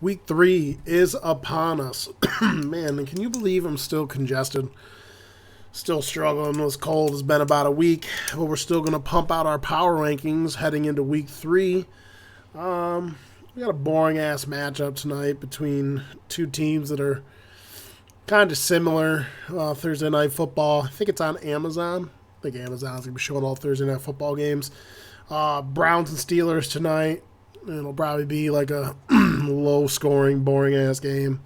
Week 3 is upon us. Man, can you believe I'm still congested? Still struggling. This cold has been about a week, but we're still going to pump out our power rankings heading into Week 3. We got a boring-ass matchup tonight between two teams that are kind of similar. Thursday Night Football. I think it's on Amazon. I think Amazon's going to be showing all Thursday Night Football games. Browns and Steelers tonight. It'll probably be like a low-scoring, boring-ass game.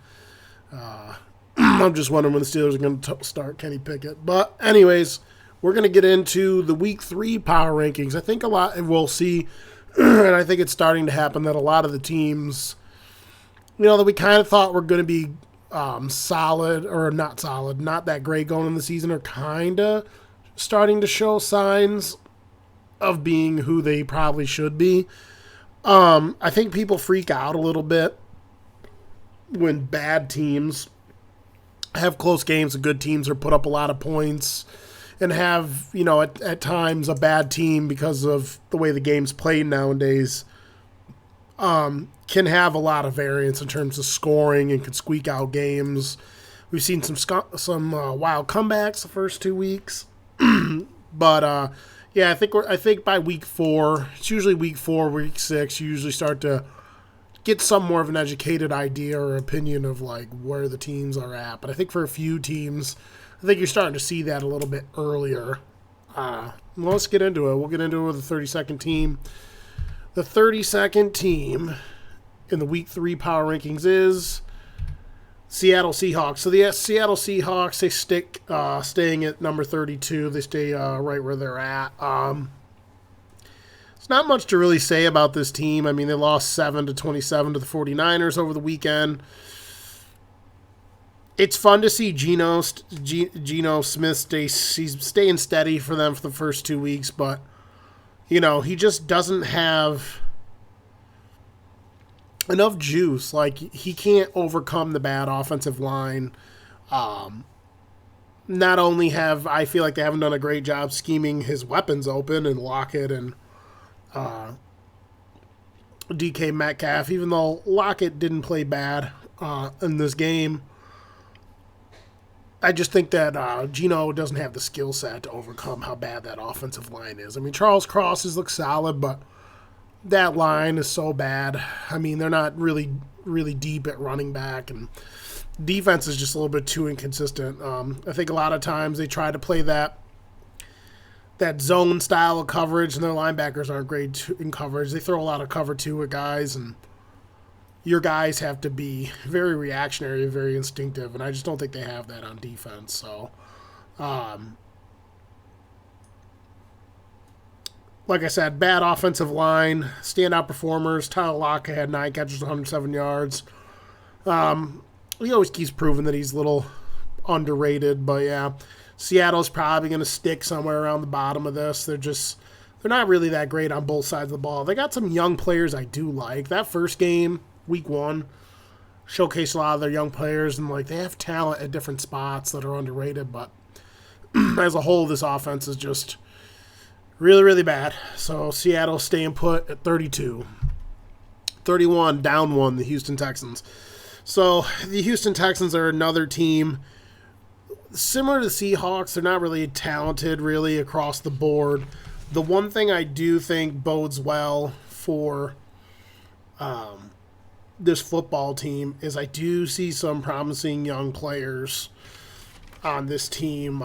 I'm just wondering when the Steelers are going to start Kenny Pickett. But anyways, we're going to get into the Week 3 power rankings. I think a lot, and we'll see, and I think it's starting to happen that a lot of the teams, that we kind of thought were going to be solid, or not solid, not that great going in the season, are kind of starting to show signs of being who they probably should be. I think people freak out a little bit when bad teams have close games and good teams or put up a lot of points and have, at times a bad team because of the way the game's played nowadays can have a lot of variance in terms of scoring and can squeak out games. We've seen some wild comebacks the first 2 weeks. But, yeah, I think by week 4, it's usually week 4, week 6, you usually start to get some more of an educated idea or opinion of like where the teams are at. But I think for a few teams, I think you're starting to see that a little bit earlier. Let's get into it. We'll get into it with the 32nd team. The 32nd team in the week 3 power rankings is Seattle Seahawks. So the Seattle Seahawks, they staying at number 32. They stay right where they're at. It's not much to really say about this team. I mean, they lost 7-27 to the 49ers over the weekend. It's fun to see Geno Smith he's staying steady for them for the first 2 weeks, but he just doesn't have enough juice. Like, he can't overcome the bad offensive line. Not only I feel like they haven't done a great job scheming his weapons open and Lockett and DK Metcalf, even though Lockett didn't play bad in this game. I just think that Geno doesn't have the skill set to overcome how bad that offensive line is. I mean, Charles Cross looks solid, but that line is so bad. I mean, they're not really, really deep at running back, and defense is just a little bit too inconsistent. I think a lot of times they try to play that zone style of coverage, and their linebackers aren't great in coverage. They throw a lot of cover 2 at guys, and your guys have to be very reactionary and very instinctive, and I just don't think they have that on defense. So, like I said, bad offensive line, standout performers. Tyler Lockett had 9 catches, 107 yards. He always keeps proving that he's a little underrated, but yeah, Seattle's probably going to stick somewhere around the bottom of this. They're not really that great on both sides of the ball. They got some young players I do like. That first game, week 1, showcased a lot of their young players, and like they have talent at different spots that are underrated, but as a whole, this offense is just really, really bad. So Seattle staying put at 32. 31, down 1, the Houston Texans. So the Houston Texans are another team similar to the Seahawks. They're not really talented really across the board. The one thing I do think bodes well for this football team is I do see some promising young players on this team.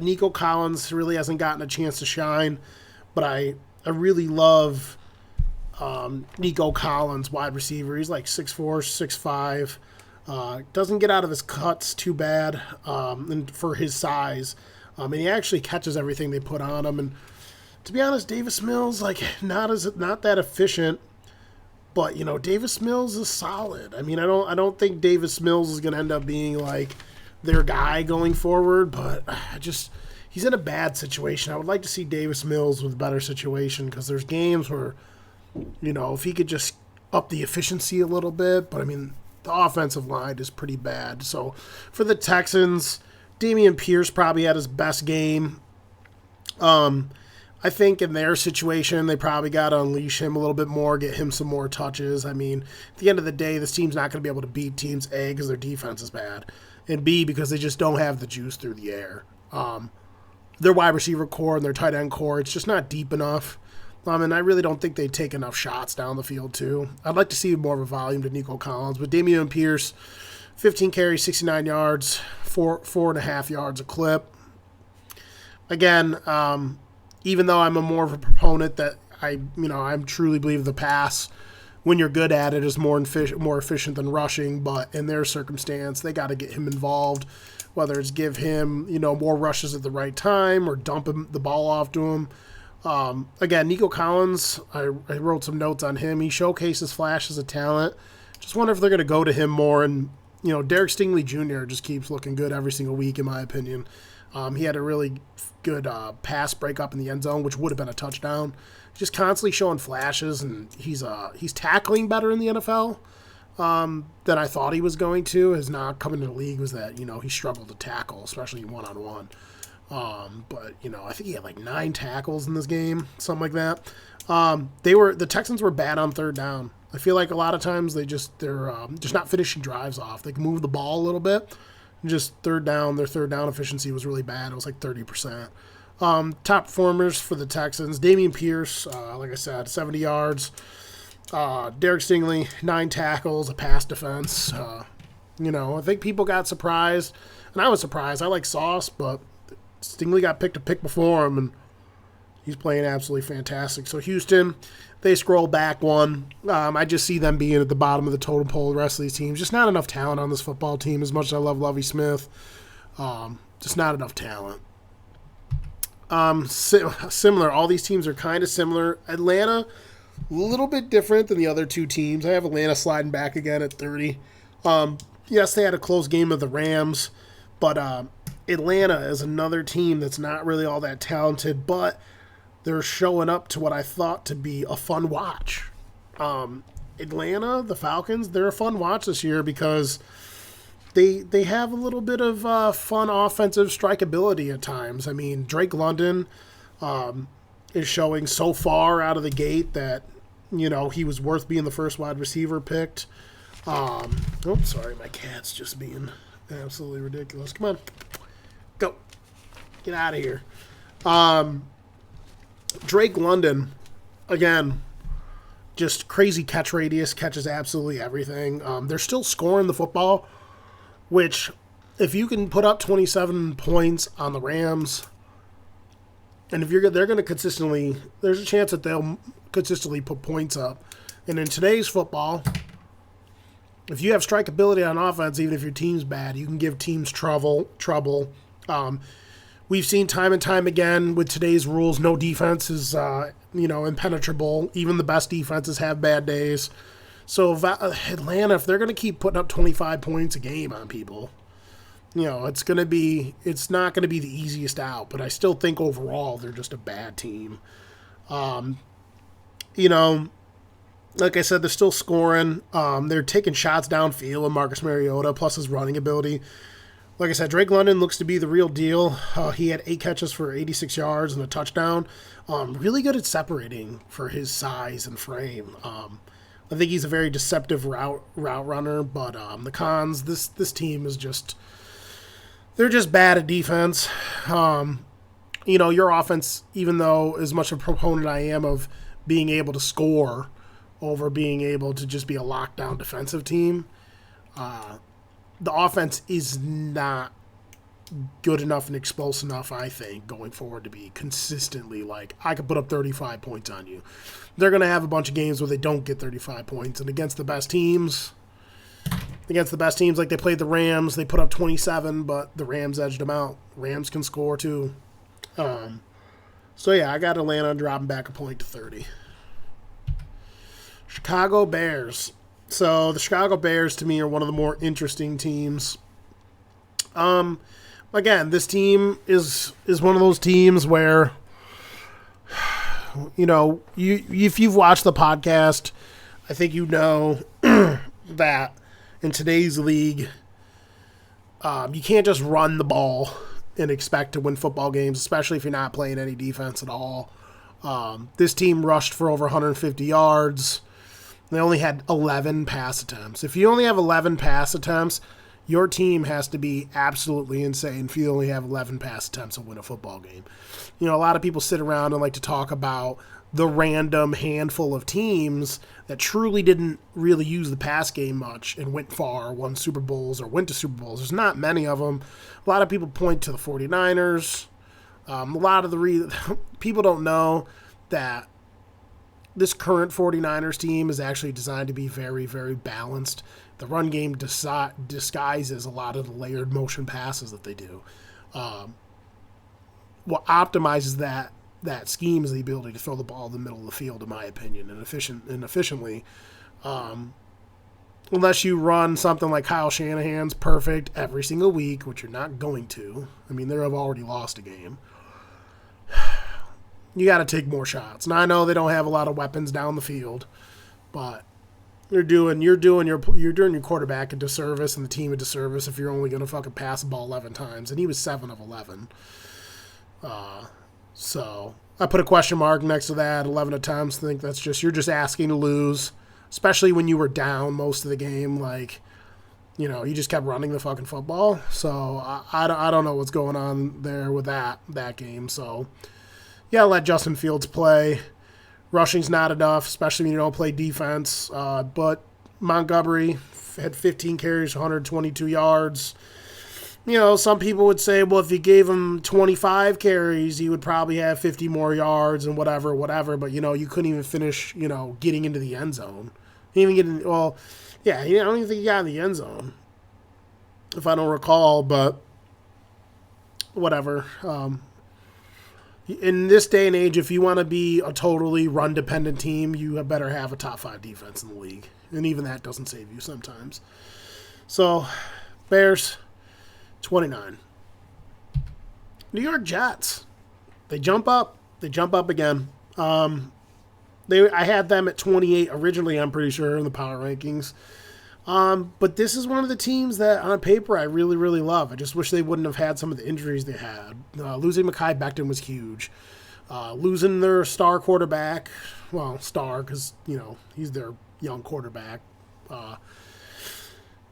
Nico Collins really hasn't gotten a chance to shine, but I really love Nico Collins, wide receiver. He's like 6'4", 6'5". Doesn't get out of his cuts too bad and for his size. And he actually catches everything they put on him. And to be honest, Davis Mills, not that efficient, but Davis Mills is solid. I mean, I don't think Davis Mills is going to end up being like their guy going forward, but he's in a bad situation. I would like to see Davis Mills with a better situation, because there's games where, if he could just up the efficiency a little bit, but I mean, the offensive line is pretty bad. So for the Texans, Dameon Pierce probably had his best game. I think in their situation, they probably got to unleash him a little bit more, get him some more touches. I mean, at the end of the day, this team's not going to be able to beat teams, A, because their defense is bad, and B, because they just don't have the juice through the air. Their wide receiver core and their tight end core, it's just not deep enough. And I really don't think they take enough shots down the field, too. I'd like to see more of a volume to Nico Collins, but Dameon Pierce, 15 carries, 69 yards, 4.5 yards a clip. Again, even though I'm more of a proponent that I truly believe the pass, when you're good at it, is more efficient than rushing. But in their circumstance, they got to get him involved, whether it's give him more rushes at the right time or dump the ball off to him. Again, Nico Collins, I wrote some notes on him. He showcases flashes of talent. Just wonder if they're going to go to him more. And Derek Stingley Jr. just keeps looking good every single week, in my opinion. He had a really good pass breakup in the end zone, which would have been a touchdown. Just constantly showing flashes, and he's tackling better in the NFL than I thought he was going to. His not coming to the league was that he struggled to tackle, especially one-on-one. But I think he had like 9 tackles in this game, something like that. The Texans were bad on third down. I feel like a lot of times they're just not finishing drives off. They can move the ball a little bit. Just their third down efficiency was really bad. It was like 30%. Top performers for the Texans: Dameon Pierce, like I said, 70 yards. Derek Stingley, 9 tackles, a pass defense. I think people got surprised, and I was surprised. I like Sauce, but Stingley got picked a pick before him, and he's playing absolutely fantastic. So Houston, they scroll back one. I just see them being at the bottom of the totem pole. The rest of these teams, just not enough talent on this football team. As much as I love Lovie Smith, just not enough talent. Similar. All these teams are kind of similar. Atlanta, a little bit different than the other two teams. I have Atlanta sliding back again at 30. Yes, they had a close game of the Rams, but Atlanta is another team that's not really all that talented, but they're showing up to what I thought to be a fun watch. Atlanta, the Falcons, they're a fun watch this year because they have a little bit of fun offensive strikeability at times. I mean, Drake London is showing so far out of the gate that, he was worth being the first wide receiver picked. Sorry, my cat's just being absolutely ridiculous. Come on. Go. Get out of here. Drake London, again, just crazy catch radius, catches absolutely everything. They're still scoring the football, which if you can put up 27 points on the Rams, and if they're going to consistently, there's a chance that they'll consistently put points up. And in today's football, if you have strikeability on offense, even if your team's bad, you can give teams trouble. We've seen time and time again with today's rules, no defense is, impenetrable. Even the best defenses have bad days. So Atlanta, if they're going to keep putting up 25 points a game on people, it's not going to be the easiest out. But I still think overall they're just a bad team. Like I said, they're still scoring. They're taking shots downfield with Marcus Mariota, plus his running ability. Like I said, Drake London looks to be the real deal. He had 8 catches for 86 yards and a touchdown. Really good at separating for his size and frame. I think he's a very deceptive route runner, but the cons, this team is they're just bad at defense. Your offense, even though as much of a proponent I am of being able to score over being able to just be a lockdown defensive team, the offense is not good enough and explosive enough, I think, going forward to be consistently like, I could put up 35 points on you. They're going to have a bunch of games where they don't get 35 points. And against the best teams, like they played the Rams, they put up 27, but the Rams edged them out. Rams can score too. I got Atlanta dropping back a point to 30. Chicago Bears. So the Chicago Bears, to me, are one of the more interesting teams. Again, this team is one of those teams where, if you've watched the podcast, I think that in today's league, you can't just run the ball and expect to win football games, especially if you're not playing any defense at all. This team rushed for over 150 yards. They only had 11 pass attempts. If you only have 11 pass attempts, your team has to be absolutely insane if you only have 11 pass attempts to win a football game. A lot of people sit around and like to talk about the random handful of teams that truly didn't really use the pass game much and went far, won Super Bowls or went to Super Bowls. There's not many of them. A lot of people point to the 49ers. A lot of the people don't know that this current 49ers team is actually designed to be very, very balanced. The run game disguises a lot of the layered motion passes that they do. What optimizes that scheme is the ability to throw the ball in the middle of the field, in my opinion, and efficiently. Unless you run something like Kyle Shanahan's perfect every single week, which you're not going to. I mean, they have already lost a game. You got to take more shots. Now I know they don't have a lot of weapons down the field, but you're doing your quarterback a disservice and the team a disservice if you're only going to fucking pass the ball 11 times, and he was 7 of 11. So I put a question mark next to that. 11 attempts. I think you're just asking to lose, especially when you were down most of the game. Like, you just kept running the fucking football. So I don't know what's going on there with that game. So yeah, let Justin Fields play. Rushing's not enough, especially when you don't play defense. But Montgomery had 15 carries, 122 yards. Some people would say, well, if you gave him 25 carries, he would probably have 50 more yards and whatever. But, you couldn't even finish, getting into the end zone. I don't even think he got in the end zone, if I don't recall, but whatever. In this day and age, if you want to be a totally run-dependent team, you better have a top 5 defense in the league. And even that doesn't save you sometimes. So, Bears, 29. New York Jets. They jump up. They jump up again. I had them at 28 originally, I'm pretty sure, in the power rankings. But this is one of the teams that, on paper, I really, really love. I just wish they wouldn't have had some of the injuries they had. Losing Mekhi Becton was huge. Losing their star quarterback, because, he's their young quarterback,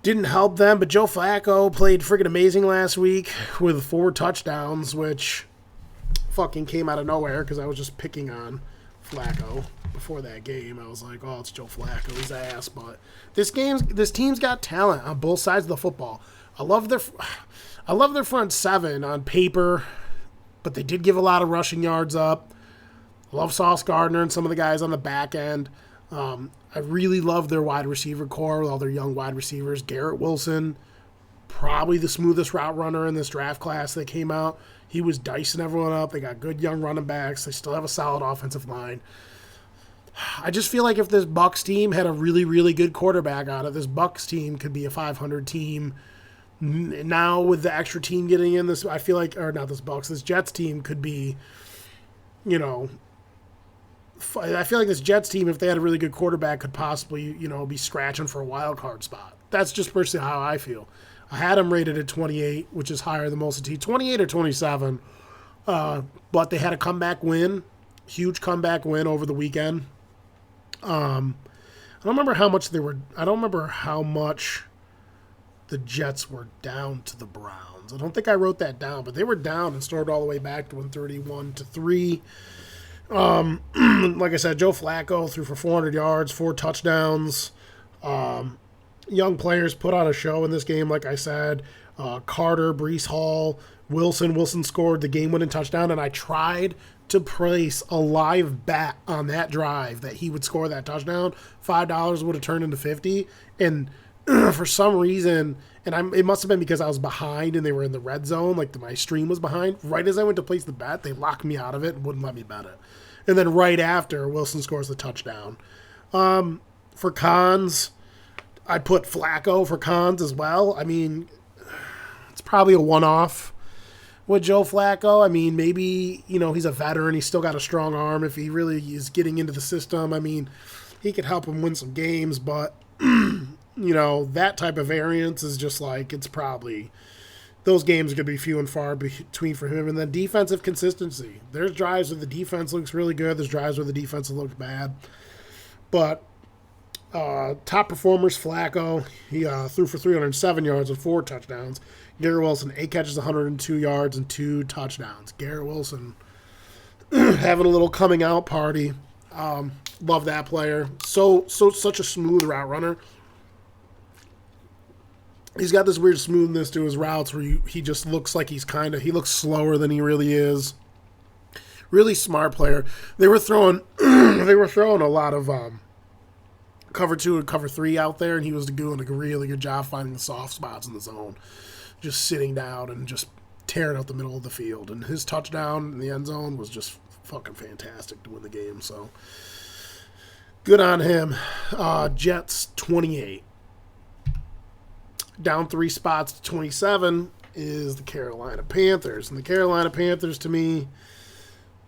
didn't help them. But Joe Flacco played freaking amazing last week with 4 touchdowns, which fucking came out of nowhere because I was just picking on Flacco before that game. I was like, oh, it's Joe Flacco, his ass. But this team's got talent on both sides of the football. I love their front 7 on paper, but they did give a lot of rushing yards up. I love Sauce Gardner and some of the guys on the back end. I really love their wide receiver core with all their young wide receivers. Garrett Wilson, probably the smoothest route runner in this draft class that came out. He was dicing everyone up. They got good young running backs. They still have a solid offensive line. I just feel like if this Bucs team had a really, really good quarterback on it, this Bucs team could be a 500 team. Now with the extra team getting in this, I feel like, or not this Bucs, this Jets team could be, I feel like this Jets team, if they had a really good quarterback, could possibly, be scratching for a wild card spot. That's just personally how I feel. I had them rated at 28, which is higher than most of the teams. 28 or 27. But they had a comeback win, huge comeback win over the weekend. I don't remember how much the Jets were down to the Browns. I don't think I wrote that down, but they were down and stormed all the way back to 131-3. Like I said, Joe Flacco threw for 400 yards, 4 touchdowns. Young players put on a show in this game, like I said. Carter, Breece Hall, Wilson scored the game-winning touchdown, and I tried to place a live bet on that drive that he would score that touchdown. $5 would have turned into 50, and for some reason, it must have been because I was behind and they were in the red zone, like my stream was behind. Right as I went to place the bet, they locked me out of it and wouldn't let me bet it. And then right after, Wilson scores the touchdown. For cons, I put Flacco for cons as well. I mean, it's probably a one-off with Joe Flacco. I mean, maybe, he's a veteran. He's still got a strong arm. If he really is getting into the system, I mean, he could help him win some games. But, that type of variance is just like, it's probably, those games are going to be few and far between for him. And then defensive consistency. There's drives where the defense looks really good. There's drives where the defense looks bad. But top performers, Flacco, he threw for 307 yards and 4 touchdowns. Garrett Wilson, 8 catches, 102 yards, and 2 touchdowns. Garrett Wilson having a little coming out party. Love that player. Such a smooth route runner. He's got this weird smoothness to his routes where he just looks like he looks slower than he really is. Really smart player. They were throwing a lot of cover 2 and cover 3 out there, and he was doing a really good job finding the soft spots in the zone. Just sitting down and just tearing out the middle of the field. And his touchdown in the end zone was just fucking fantastic to win the game. So good on him. Jets 28. Down 3 spots to 27 is the Carolina Panthers. And the Carolina Panthers, to me,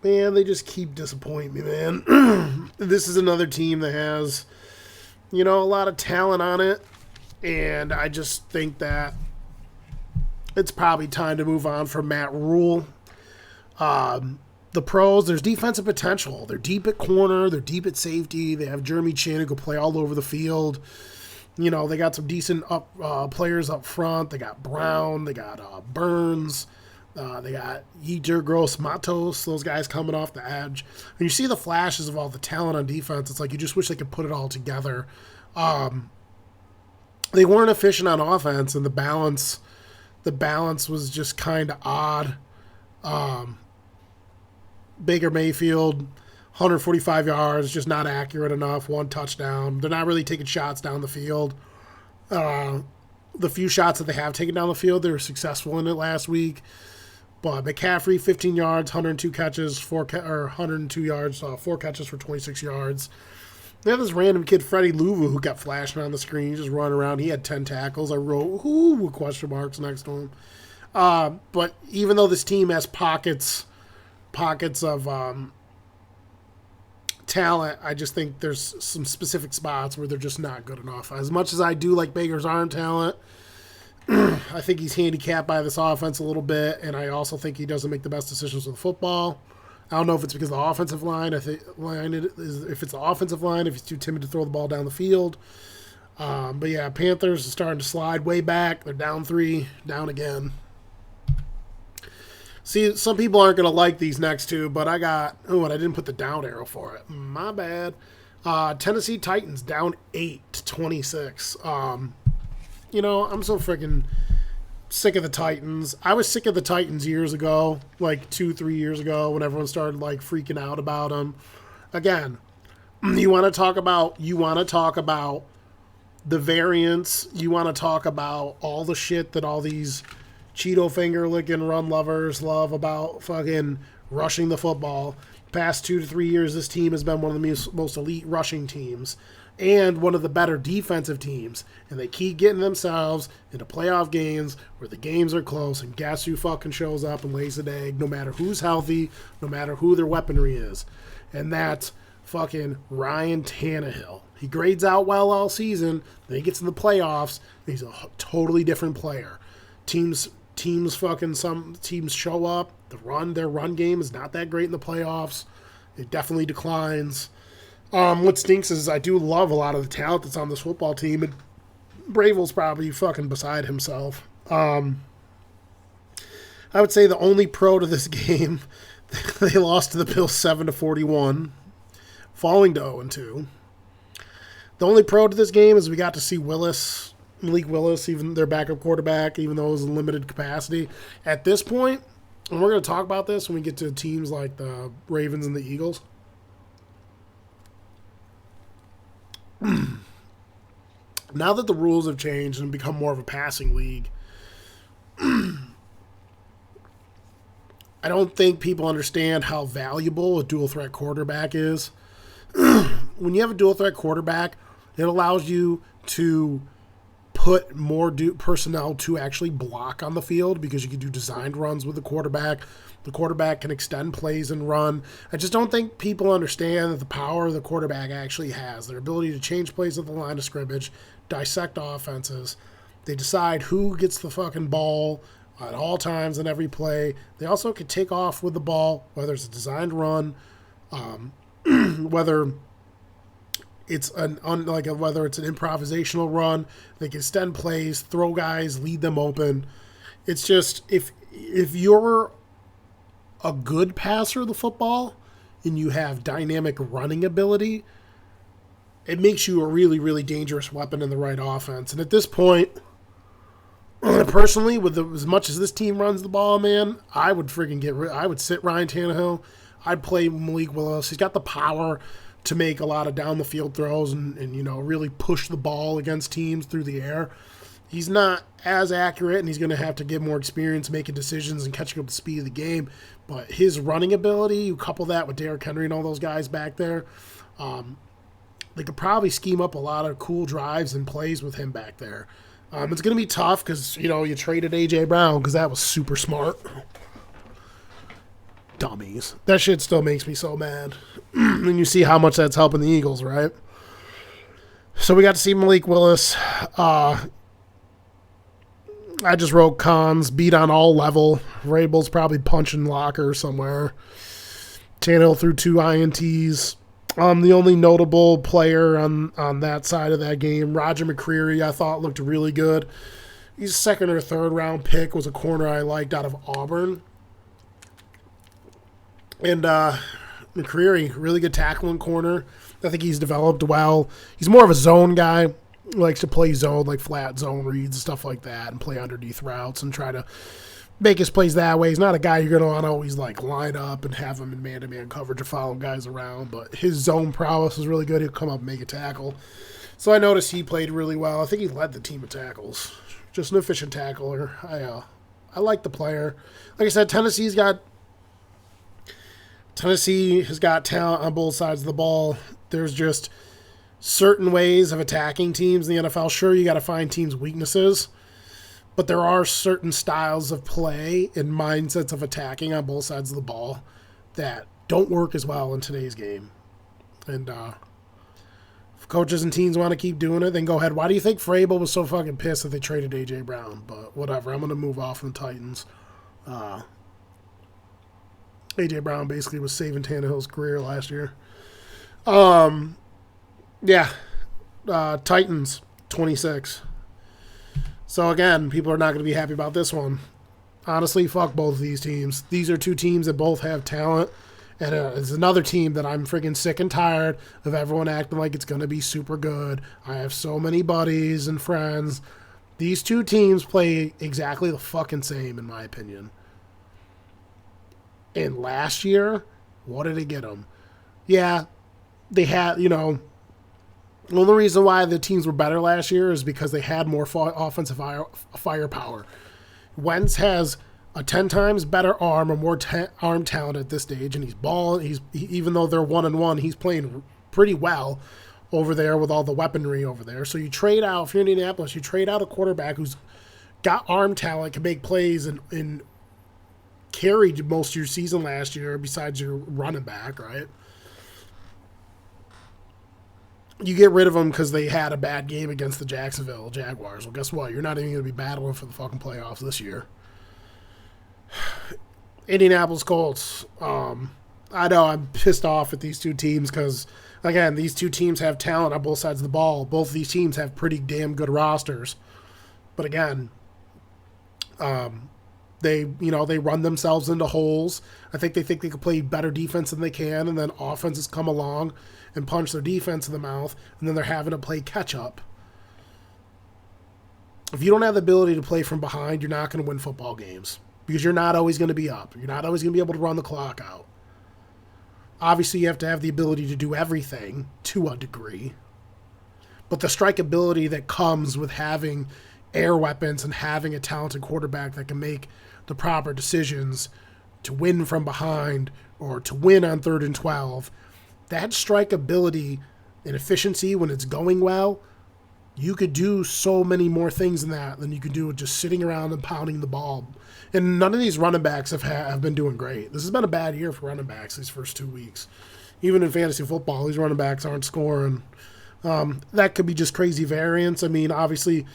man, they just keep disappointing me, man. This is another team that has, a lot of talent on it. And I just think that it's probably time to move on from Matt Rule. The pros, there's defensive potential. They're deep at corner. They're deep at safety. They have Jeremy Chin who can play all over the field. They got some decent players up front. They got Brown. They got Burns. They got Yetur Gross-Matos, those guys coming off the edge. When you see the flashes of all the talent on defense, it's like you just wish they could put it all together. They weren't efficient on offense, and the balance was just kind of odd. Baker Mayfield, 145 yards, just not accurate enough, 1 touchdown. They're not really taking shots down the field. The few shots that they have taken down the field, they were successful in it last week. But McCaffrey, 15 yards, 102 catches, 102 yards, 4 catches for 26 yards. They have this random kid, Freddie Louvu, who got flashing on the screen, just running around. He had 10 tackles. I wrote, ooh, with question marks next to him. But even though this team has pockets of talent, I just think there's some specific spots where they're just not good enough. As much as I do like Baker's arm talent, I think he's handicapped by this offense a little bit, and I also think he doesn't make the best decisions with the football. I don't know if it's because of the offensive line. If it's the offensive line, if he's too timid to throw the ball down the field. But yeah, Panthers are starting to slide way back. They're down 3, down again. See, some people aren't going to like these next 2, but and I didn't put the down arrow for it. My bad. Tennessee Titans down 8 to 26. I'm so freaking sick of the Titans. I was sick of the Titans years ago, like 2-3 years ago, when everyone started like freaking out about them. Again, you want to talk about the variance. You want to talk about all the shit that all these Cheeto finger licking run lovers love about fucking rushing the football. Past 2 to 3 years, this team has been one of the most elite rushing teams and one of the better defensive teams. And they keep getting themselves into playoff games where the games are close, and guess who fucking shows up and lays an egg, no matter who's healthy, no matter who their weaponry is. And that's fucking Ryan Tannehill. He grades out well all season, then he gets in the playoffs, and he's a totally different player. Some teams show up. Their run game is not that great in the playoffs. It definitely declines. What stinks is I do love a lot of the talent that's on this football team, and Bravel's probably fucking beside himself. I would say the only pro to this game, they lost to the Bills 7-41, falling to 0-2. The only pro to this game is we got to see Malik Willis, even their backup quarterback, even though it was in limited capacity. At this point, and we're going to talk about this when we get to teams like the Ravens and the Eagles. Now that the rules have changed and become more of a passing league, I don't think people understand how valuable a dual-threat quarterback is. When you have a dual-threat quarterback, it allows you to put more personnel to actually block on the field because you can do designed runs with the quarterback. The quarterback can extend plays and run. I just don't think people understand that the power the quarterback actually has, their ability to change plays at the line of scrimmage, dissect offenses. They decide who gets the fucking ball at all times in every play. They also can take off with the ball, whether it's a designed run, whether it's whether it's an improvisational run. They can extend plays, throw guys, lead them open. It's just if you're a good passer of the football and you have dynamic running ability, it makes you a really, really dangerous weapon in the right offense. And at this point, personally, as much as this team runs the ball, man, I would I would sit Ryan Tannehill. I'd play Malik Willis. He's got the power to make a lot of down the field throws and really push the ball against teams through the air. He's not as accurate, and he's going to have to get more experience making decisions and catching up the speed of the game. But his running ability, you couple that with Derrick Henry and all those guys back there, they could probably scheme up a lot of cool drives and plays with him back there. It's going to be tough because, you traded A.J. Brown because that was super smart. Dummies. That shit still makes me so mad. And you see how much that's helping the Eagles, right? So we got to see Malik Willis. I just wrote cons, beat on all level. Vrabel's probably punching locker somewhere. Tannehill threw 2 INTs. The only notable player on that side of that game, Roger McCreary, I thought looked really good. He's a second or third round pick, was a corner I liked out of Auburn. And McCreary, really good tackling corner. I think he's developed well. He's more of a zone guy. He likes to play zone, like flat zone reads and stuff like that, and play underneath routes and try to make his plays that way. He's not a guy you're going to want to always line up and have him in man-to-man coverage or follow guys around, but his zone prowess is really good. He'll come up and make a tackle. So I noticed he played really well. I think he led the team of tackles. Just an efficient tackler. I like the player. Like I said, Tennessee has got talent on both sides of the ball. There's just certain ways of attacking teams in the NFL. Sure, you got to find teams' weaknesses, but there are certain styles of play and mindsets of attacking on both sides of the ball that don't work as well in today's game. And if coaches and teams want to keep doing it, then go ahead. Why do you think Vrabel was so fucking pissed that they traded A.J. Brown? But whatever, I'm going to move off from the Titans. A.J. Brown basically was saving Tannehill's career last year. Titans, 26. So, again, people are not going to be happy about this one. Honestly, fuck both of these teams. These are 2 teams that both have talent. And it's another team that I'm freaking sick and tired of everyone acting like it's going to be super good. I have so many buddies and friends. These 2 teams play exactly the fucking same, in my opinion. And last year, what did it get them? Yeah, they had, the only reason why the teams were better last year is because they had more offensive firepower. Wentz has a 10 times better arm or more arm talent at this stage, and he's balling. Even though they're 1-1, he's playing pretty well over there with all the weaponry over there. So you trade out, if you're Indianapolis, you trade out a quarterback who's got arm talent, can make plays, and carried most of your season last year besides your running back, right? You get rid of them because they had a bad game against the Jacksonville Jaguars. Well, guess what? You're not even going to be battling for the fucking playoffs this year. Indianapolis Colts. I know I'm pissed off at these 2 teams because, again, these 2 teams have talent on both sides of the ball. Both of these teams have pretty damn good rosters. But again, they run themselves into holes. I think they could play better defense than they can, and then offenses come along and punch their defense in the mouth, and then they're having to play catch-up. If you don't have the ability to play from behind, you're not going to win football games because you're not always going to be up. You're not always going to be able to run the clock out. Obviously, you have to have the ability to do everything to a degree, but the strikeability that comes with having air weapons and having a talented quarterback that can make the proper decisions to win from behind or to win on 3rd and 12, that strikeability and efficiency when it's going well, you could do so many more things than you could do with just sitting around and pounding the ball. And none of these running backs have been doing great. This has been a bad year for running backs these first 2 weeks. Even in fantasy football, these running backs aren't scoring. That could be just crazy variance. I mean, obviously,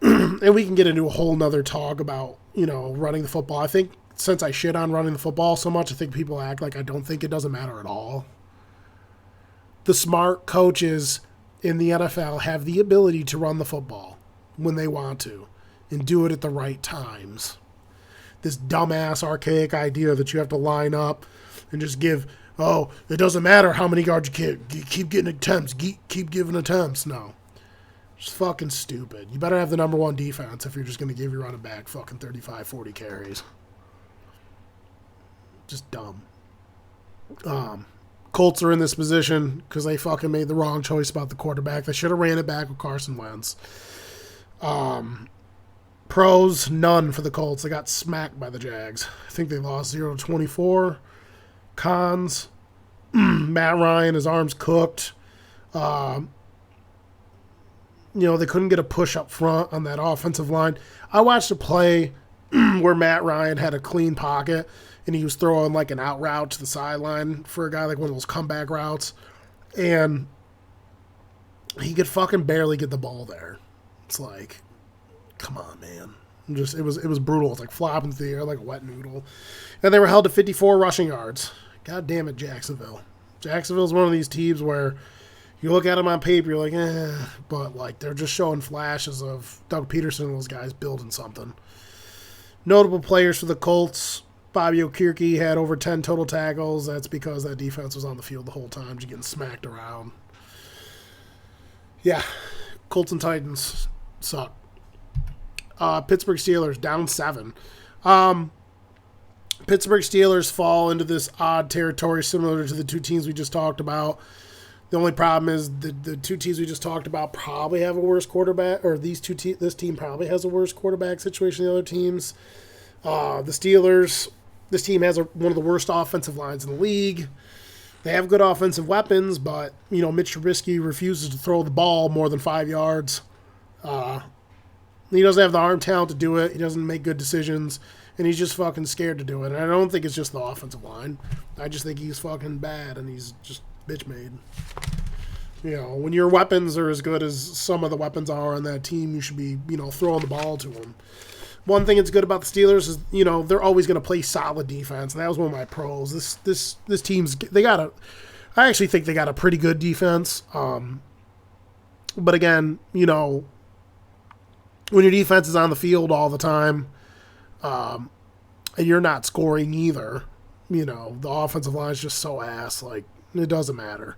And we can get into a whole nother talk about, running the football. I think since I shit on running the football so much, I think people act like I don't think it doesn't matter at all. The smart coaches in the NFL have the ability to run the football when they want to and do it at the right times. This dumbass, archaic idea that you have to line up and just give, it doesn't matter how many yards you keep getting attempts, keep giving attempts. No. It's fucking stupid. You better have the number one defense if you're just going to give your running back fucking 35, 40 carries. Just dumb. Colts are in this position because they fucking made the wrong choice about the quarterback. They should have ran it back with Carson Wentz. Pros, none for the Colts. They got smacked by the Jags. I think they lost 0-24. Cons, Matt Ryan, his arm's cooked. They couldn't get a push up front on that offensive line. I watched a play where Matt Ryan had a clean pocket and he was throwing like an out route to the sideline for a guy, like one of those comeback routes. And he could fucking barely get the ball there. It's like, come on, man. It was brutal. It's like flopping through the air like a wet noodle. And they were held to 54 rushing yards. God damn it, Jacksonville. Jacksonville's one of these teams where you look at them on paper, you're like, but like they're just showing flashes of Doug Peterson and those guys building something. Notable players for the Colts. Bobby Okereke had over 10 total tackles. That's because that defense was on the field the whole time, just getting smacked around. Yeah, Colts and Titans suck. Pittsburgh Steelers down 7. Pittsburgh Steelers fall into this odd territory similar to the two teams we just talked about. The only problem is the two teams we just talked about probably have a worse quarterback, or this team probably has a worse quarterback situation than the other teams. The Steelers, this team has one of the worst offensive lines in the league. They have good offensive weapons, but, Mitch Trubisky refuses to throw the ball more than 5 yards. He doesn't have the arm talent to do it. He doesn't make good decisions, and he's just fucking scared to do it. And I don't think it's just the offensive line. I just think he's fucking bad, and he's just bitch made. When your weapons are as good as some of the weapons are on that team, you should be, throwing the ball to them. One thing that's good about the Steelers is, they're always going to play solid defense, and that was one of my pros. This team's I actually think they got a pretty good defense. But again, when your defense is on the field all the time, and you're not scoring either, the offensive line is just so ass. Like, it doesn't matter.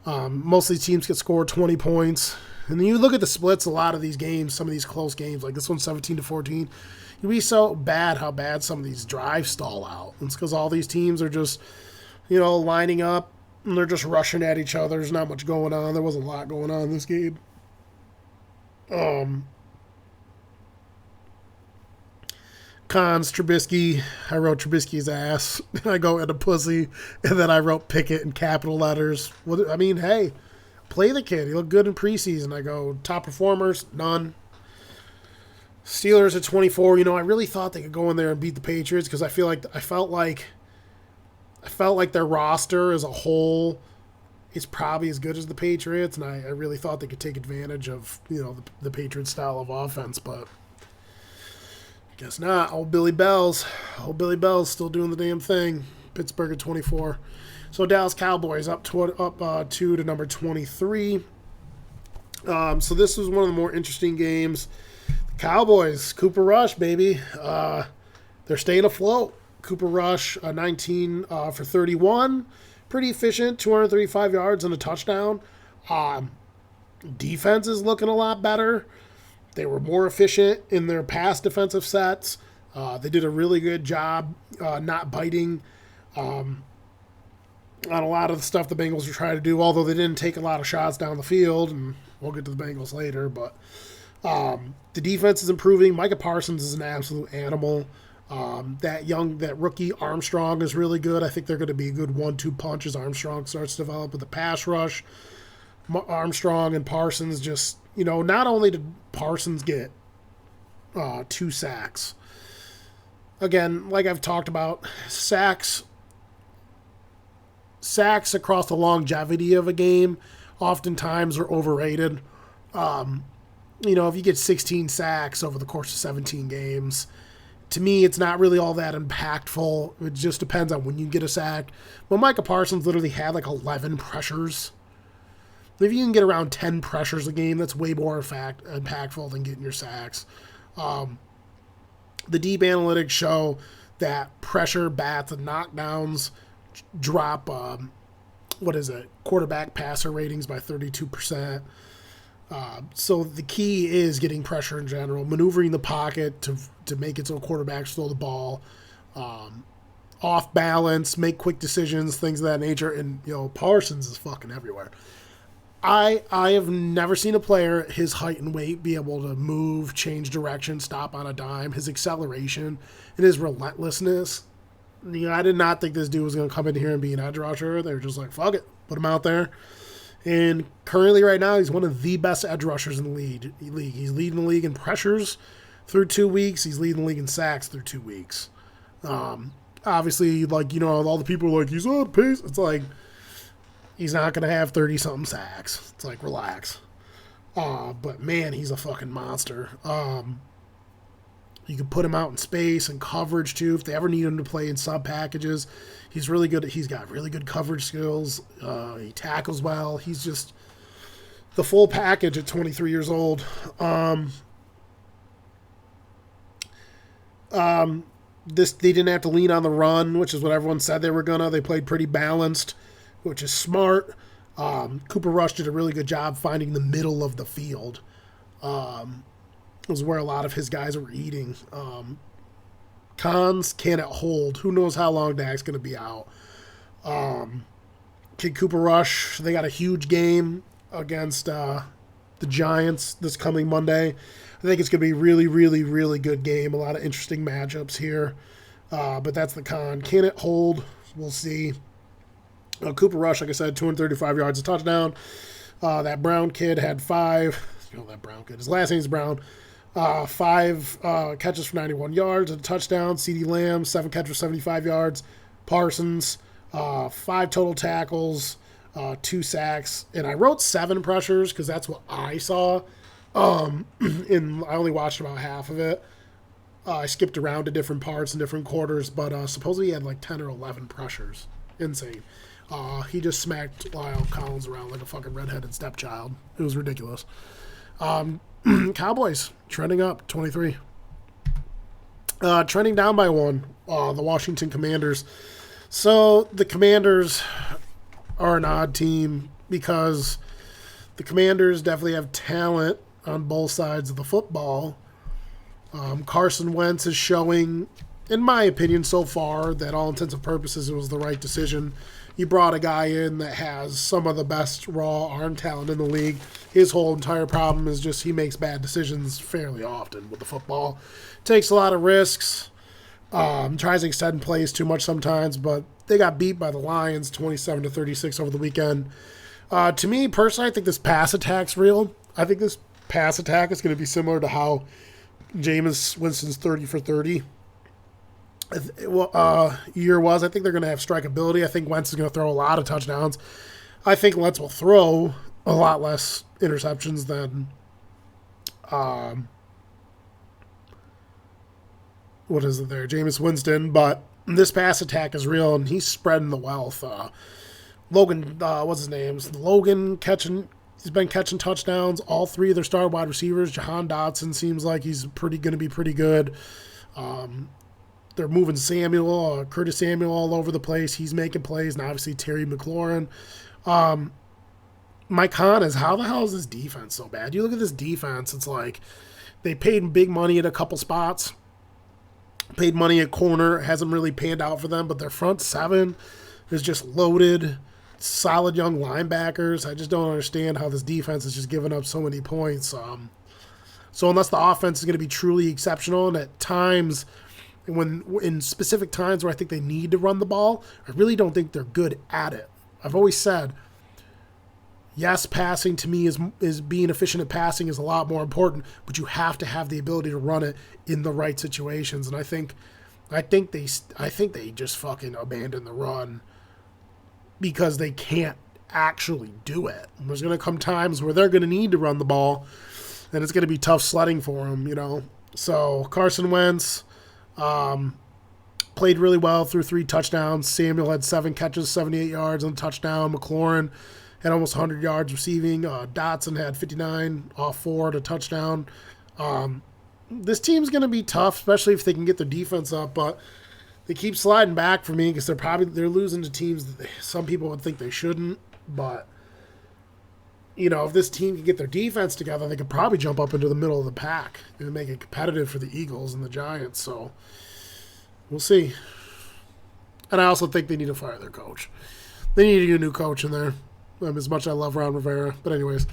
Most of these teams get scored 20 points. And then you look at the splits, a lot of these games, some of these close games, like this one's 17-14. You'd be so bad how bad some of these drives stall out. It's because all these teams are just, lining up, and they're just rushing at each other. There's not much going on. There wasn't a lot going on in this game. Cons, Trubisky. I wrote Trubisky's ass. I go into pussy, and then I wrote Pickett in capital letters. Hey, play the kid. He looked good in preseason. I go top performers, none. Steelers at 24. I really thought they could go in there and beat the Patriots because I felt like their roster as a whole is probably as good as the Patriots, and I really thought they could take advantage of the Patriots style of offense, but. Guess not. Old Billy Bell's still doing the damn thing. Pittsburgh at 24. So Dallas Cowboys up 2 to number 23. So this was one of the more interesting games. The Cowboys, Cooper Rush, baby. They're staying afloat. Cooper Rush, 19 for 31. Pretty efficient, 235 yards and a touchdown. Defense is looking a lot better. They were more efficient in their pass defensive sets. They did a really good job not biting on a lot of the stuff the Bengals were trying to do, although they didn't take a lot of shots down the field, and we'll get to the Bengals later. But the defense is improving. Micah Parsons is an absolute animal. That rookie Armstrong is really good. I think they're going to be a good 1-2 punch as Armstrong starts to develop with the pass rush. Armstrong and Parsons just, not only did Parsons get 2 sacks. Again, like I've talked about, sacks across the longevity of a game oftentimes are overrated. if you get 16 sacks over the course of 17 games, to me, it's not really all that impactful. It just depends on when you get a sack. Well, Micah Parsons literally had like 11 pressures. If you can get around 10 pressures a game, that's way more impactful than getting your sacks. The deep analytics show that pressure, bats, and knockdowns drop, quarterback passer ratings by 32%. So the key is getting pressure in general, maneuvering the pocket to make it so quarterbacks throw the ball, off balance, make quick decisions, things of that nature. And, Parsons is fucking everywhere. I have never seen a player his height and weight be able to move, change direction, stop on a dime. His acceleration and his relentlessness. I did not think this dude was going to come in here and be an edge rusher. They were just like, fuck it, put him out there. And currently right now, he's one of the best edge rushers in the league. He's leading the league in pressures through 2 weeks. He's leading the league in sacks through 2 weeks. Obviously, all the people are like, he's on pace. It's like, he's not going to have 30-something sacks. It's like, relax. But, man, he's a fucking monster. You can put him out in space and coverage, too, if they ever need him to play in sub-packages. He's really good. He's got really good coverage skills. He tackles well. He's just the full package at 23 years old. They didn't have to lean on the run, which is what everyone said they were going to. They played pretty balanced, which is smart. Cooper Rush did a really good job finding the middle of the field. Was where a lot of his guys were eating. Cons can't hold. Who knows how long Dak's going to be out. Kid Cooper Rush, they got a huge game against the Giants this coming Monday. I think it's going to be a really, really, really good game. A lot of interesting matchups here. But that's the con. Can it hold? We'll see. Cooper Rush, like I said, 235 yards, a touchdown. That Brown kid had 5. That Brown kid. His last name's Brown. 5 catches for 91 yards, a touchdown. CeeDee Lamb, 7 catches for 75 yards. Parsons, 5 total tackles, 2 sacks. And I wrote 7 pressures because that's what I saw. And I only watched about half of it. I skipped around to different parts and different quarters, but supposedly he had like 10 or 11 pressures. Insane. He just smacked Lyle Collins around like a fucking redheaded stepchild. It was ridiculous. Cowboys trending up 23. Trending down by 1. The Washington Commanders. So the Commanders are an odd team because the Commanders definitely have talent on both sides of the football. Carson Wentz is showing, in my opinion, so far that all intents and purposes it was the right decision. You brought a guy in that has some of the best raw arm talent in the league. His whole entire problem is just he makes bad decisions fairly often with the football. Takes a lot of risks. Tries to extend plays too much sometimes, but they got beat by the Lions 27-36 over the weekend. To me, personally, I think this pass attack's real. I think this pass attack is going to be similar to how Jameis Winston's 30 for 30 year was. I think they're going to have strikeability. I think Wentz is going to throw a lot of touchdowns. I think Wentz will throw a lot less interceptions than Jameis Winston. But this pass attack is real, and he's spreading the wealth. Logan, what's his name? Logan he's been catching touchdowns. All 3 of their star wide receivers. Jahan Dotson seems like he's going to be pretty good. They're moving Curtis Samuel all over the place. He's making plays, and obviously Terry McLaurin. My con is, how the hell is this defense so bad? You look at this defense, it's like they paid big money at a couple spots. Paid money at corner. Hasn't really panned out for them, but their front 7 is just loaded. Solid young linebackers. I just don't understand how this defense is just giving up so many points. So unless the offense is going to be truly exceptional, and at times, in specific times where I think they need to run the ball, I really don't think they're good at it. I've always said, yes, passing to me is being efficient at passing is a lot more important, but you have to have the ability to run it in the right situations. And I think they just fucking abandon the run because they can't actually do it. There's going to come times where they're going to need to run the ball, and it's going to be tough sledding for him, So Carson Wentz played really well, threw 3 touchdowns. Samuel had 7 catches, 78 yards on a touchdown. McLaurin had almost 100 yards receiving. Dotson had 59 off 4 to touchdown. This team's going to be tough, especially if they can get their defense up, but they keep sliding back for me because they're losing to teams that some people would think they shouldn't, but if this team can get their defense together, they could probably jump up into the middle of the pack and make it competitive for the Eagles and the Giants. So we'll see. And I also think they need to fire their coach. They need to get a new coach in there, as much as I love Ron Rivera. But anyways,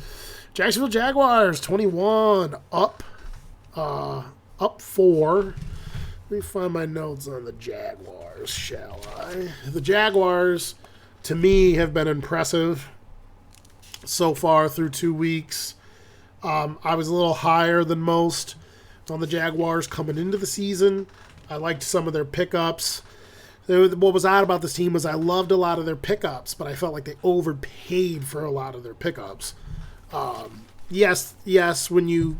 Jacksonville Jaguars, 21, up 4. Let me find my notes on the Jaguars, shall I? The Jaguars, to me, have been impressive so far through 2 weeks. I was a little higher than most on the Jaguars coming into the season. I liked some of their pickups. What was odd about this team was I loved a lot of their pickups, but I felt like they overpaid for a lot of their pickups. Yes, when you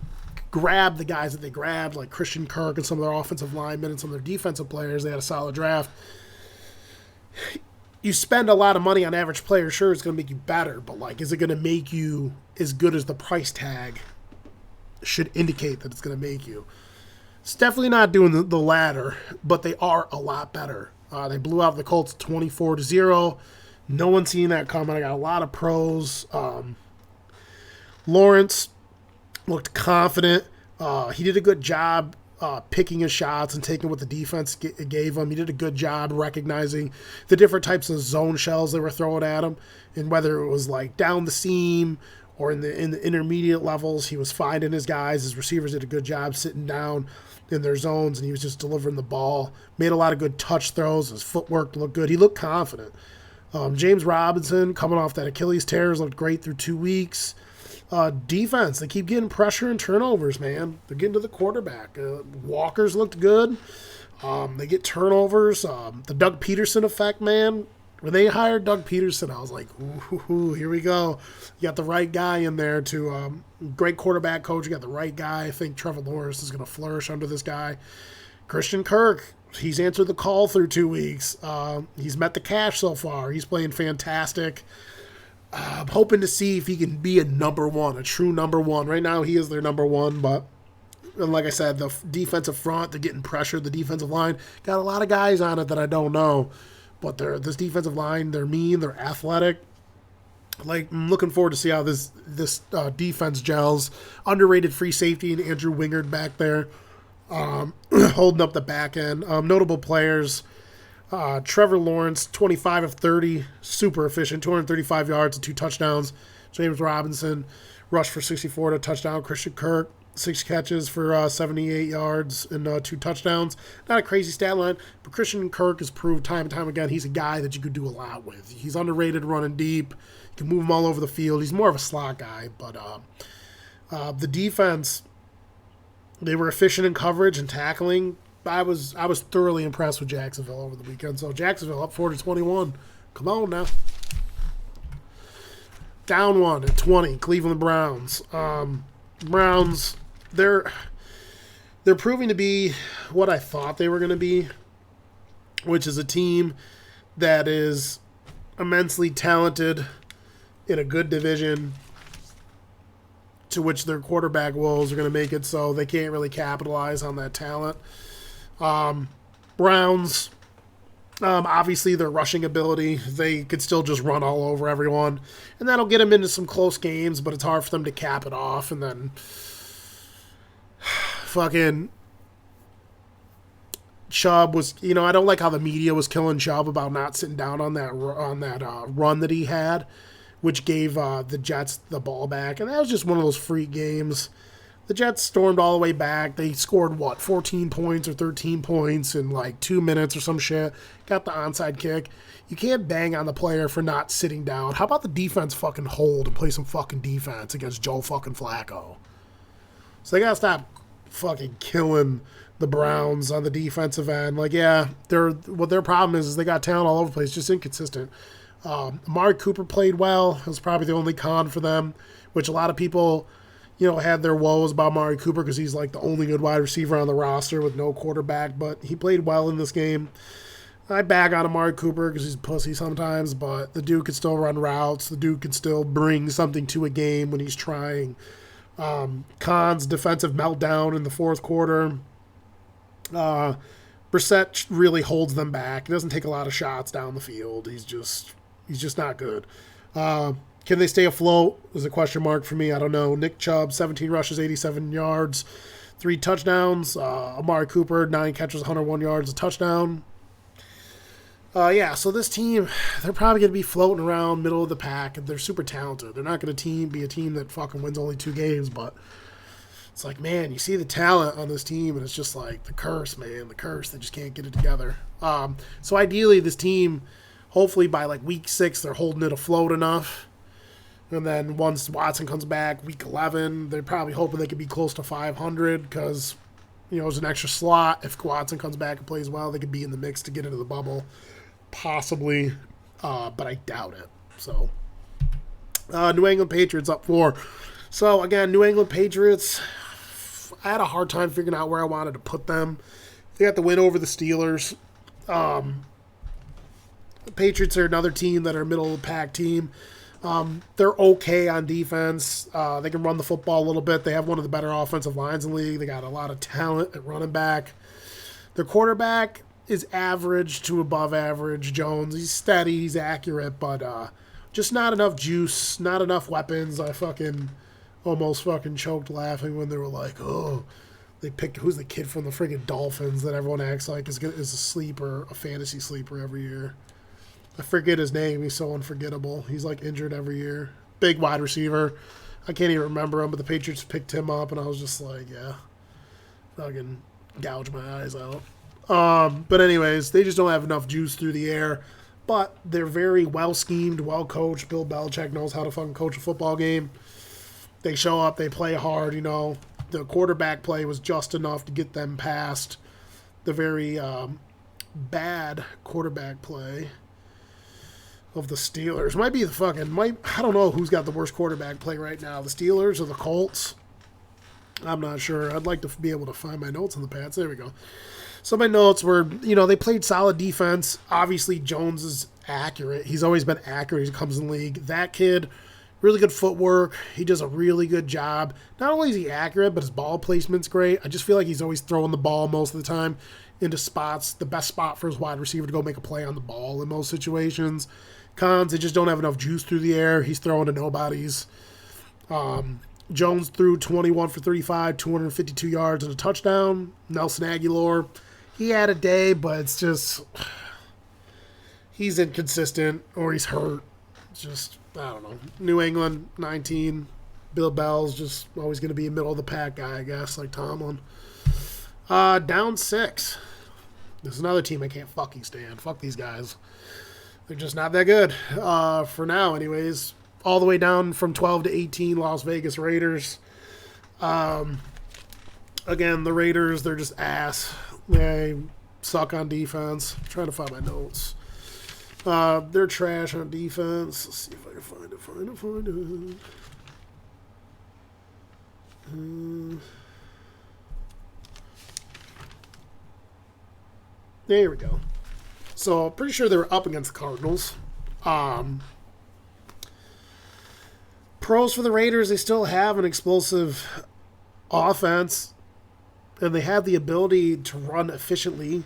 grab the guys that they grabbed, like Christian Kirk and some of their offensive linemen and some of their defensive players, they had a solid draft. You spend a lot of money on average players, sure, it's going to make you better, but, is it going to make you as good as the price tag should indicate that it's going to make you? It's definitely not doing the latter, but they are a lot better. They blew out the Colts 24-0. No one's seen that coming. I got a lot of pros. Lawrence looked confident. He did a good job picking his shots and taking what the defense gave him. He did a good job recognizing the different types of zone shells they were throwing at him, and whether it was down the seam or in the intermediate levels, he was finding his guys. His receivers did a good job sitting down in their zones, and he was just delivering the ball. Made a lot of good touch throws. His footwork looked good. He looked confident. James Robinson, coming off that Achilles tear, looked great through 2 weeks. Defense, they keep getting pressure and turnovers, man. They're getting to the quarterback. Walker's looked good. They get turnovers. The Doug Peterson effect, man. When they hired Doug Peterson, I was like, ooh, here we go. You got the right guy in there great quarterback coach. You got the right guy. I think Trevor Lawrence is going to flourish under this guy. Christian Kirk, he's answered the call through 2 weeks. He's met the cash so far. He's playing fantastic. I'm hoping to see if he can be a number one, a true number one. Right now, he is their number one, but like I said, the defensive front, they're getting pressured. The defensive line got a lot of guys on it that I don't know, but this defensive line, they're mean, they're athletic. I'm looking forward to see how this defense gels. Underrated free safety and Andrew Wingard back there, holding up the back end. Notable players. Trevor Lawrence, 25 of 30, super efficient, 235 yards and 2 touchdowns. James Robinson, rushed for 64 to touchdown. Christian Kirk, 6 catches for 78 yards and 2 touchdowns. Not a crazy stat line, but Christian Kirk has proved time and time again he's a guy that you could do a lot with. He's underrated running deep. You can move him all over the field. He's more of a slot guy, but the defense, they were efficient in coverage and tackling. I was thoroughly impressed with Jacksonville over the weekend. So Jacksonville up 4-21. Come on now. Down 1 at 20. Cleveland Browns. Browns, they're proving to be what I thought they were going to be, which is a team that is immensely talented in a good division, to which their quarterback woes are going to make it so they can't really capitalize on that talent. Browns, obviously their rushing ability, they could still just run all over everyone, and that'll get them into some close games, but it's hard for them to cap it off. And then fucking Chubb was, I don't like how the media was killing Chubb about not sitting down on that run that he had, which gave the Jets the ball back, and that was just one of those freak games. The Jets stormed all the way back. They scored, 14 points or 13 points in 2 minutes or some shit. Got the onside kick. You can't bang on the player for not sitting down. How about the defense fucking hold and play some fucking defense against Joe fucking Flacco? So they got to stop fucking killing the Browns on the defensive end. Their problem is they got talent all over the place, just inconsistent. Amari Cooper played well. It was probably the only con for them, which a lot of people, had their woes about Amari Cooper because he's like the only good wide receiver on the roster with no quarterback, but he played well in this game. I bag on Amari Cooper because he's a pussy sometimes, but the dude could still run routes. The dude could still bring something to a game when he's trying. Khan's defensive meltdown in the fourth quarter. Brissett really holds them back. He doesn't take a lot of shots down the field. He's just not good. Can they stay afloat? Is a question mark for me. I don't know. Nick Chubb, 17 rushes, 87 yards, 3 touchdowns. Amari Cooper, 9 catches, 101 yards, a touchdown. So this team, they're probably going to be floating around middle of the pack, and they're super talented. They're not going to be a team that fucking wins only 2 games, but it's like, man, you see the talent on this team, and it's just like the curse, man, the curse. They just can't get it together. So ideally, this team, hopefully by like week 6, they're holding it afloat enough. And then once Watson comes back, week 11, they're probably hoping they could be close to 500 because, there's an extra slot. If Watson comes back and plays well, they could be in the mix to get into the bubble. Possibly, but I doubt it. So, New England Patriots up 4. So, again, New England Patriots, I had a hard time figuring out where I wanted to put them. They got the win over the Steelers. The Patriots are another team that are middle of the pack team. They're okay on defense. They can run the football a little bit. They have one of the better offensive lines in the league. They got a lot of talent at running back. Their quarterback is average to above average. Jones, he's steady, he's accurate, but just not enough juice, not enough weapons. I almost choked laughing when they were like, oh, they picked who's the kid from the friggin' Dolphins that everyone acts like is a sleeper, a fantasy sleeper every year. I forget his name. He's so unforgettable. He's like injured every year. Big wide receiver. I can't even remember him, but the Patriots picked him up, and I was just like, yeah, fucking gouge my eyes out. But anyways, they just don't have enough juice through the air. But they're very well schemed, well coached. Bill Belichick knows how to fucking coach a football game. They show up, they play hard. The quarterback play was just enough to get them past the very bad quarterback play of the Steelers. I don't know who's got the worst quarterback play right now, the Steelers or the Colts. I'm not sure. I'd like to be able to find my notes on the Pats. There we go. So my notes were, they played solid defense. Obviously, Jones is accurate. He's always been accurate. He comes in the league. That kid, really good footwork. He does a really good job. Not only is he accurate, but his ball placement's great. I just feel like he's always throwing the ball most of the time into spots, the best spot for his wide receiver to go make a play on the ball in most situations. Cons, they just don't have enough juice through the air. He's throwing to nobodies. Jones threw 21 for 35, 252 yards and a touchdown. Nelson Aguilar, he had a day, but it's just he's inconsistent or he's hurt. It's just, I don't know. New England, 19. Bill Bell's just always going to be a middle-of-the-pack guy, I guess, like Tomlin. Down 6. This is another team I can't fucking stand. Fuck these guys. They're just not that good. For now, anyways. All the way down from 12 to 18, Las Vegas Raiders. Again, the Raiders, they're just ass. They suck on defense. I'm trying to find my notes. They're trash on defense. Let's see if I can find it. There we go. So, pretty sure they were up against the Cardinals. Pros for the Raiders, they still have an explosive offense, and they have the ability to run efficiently,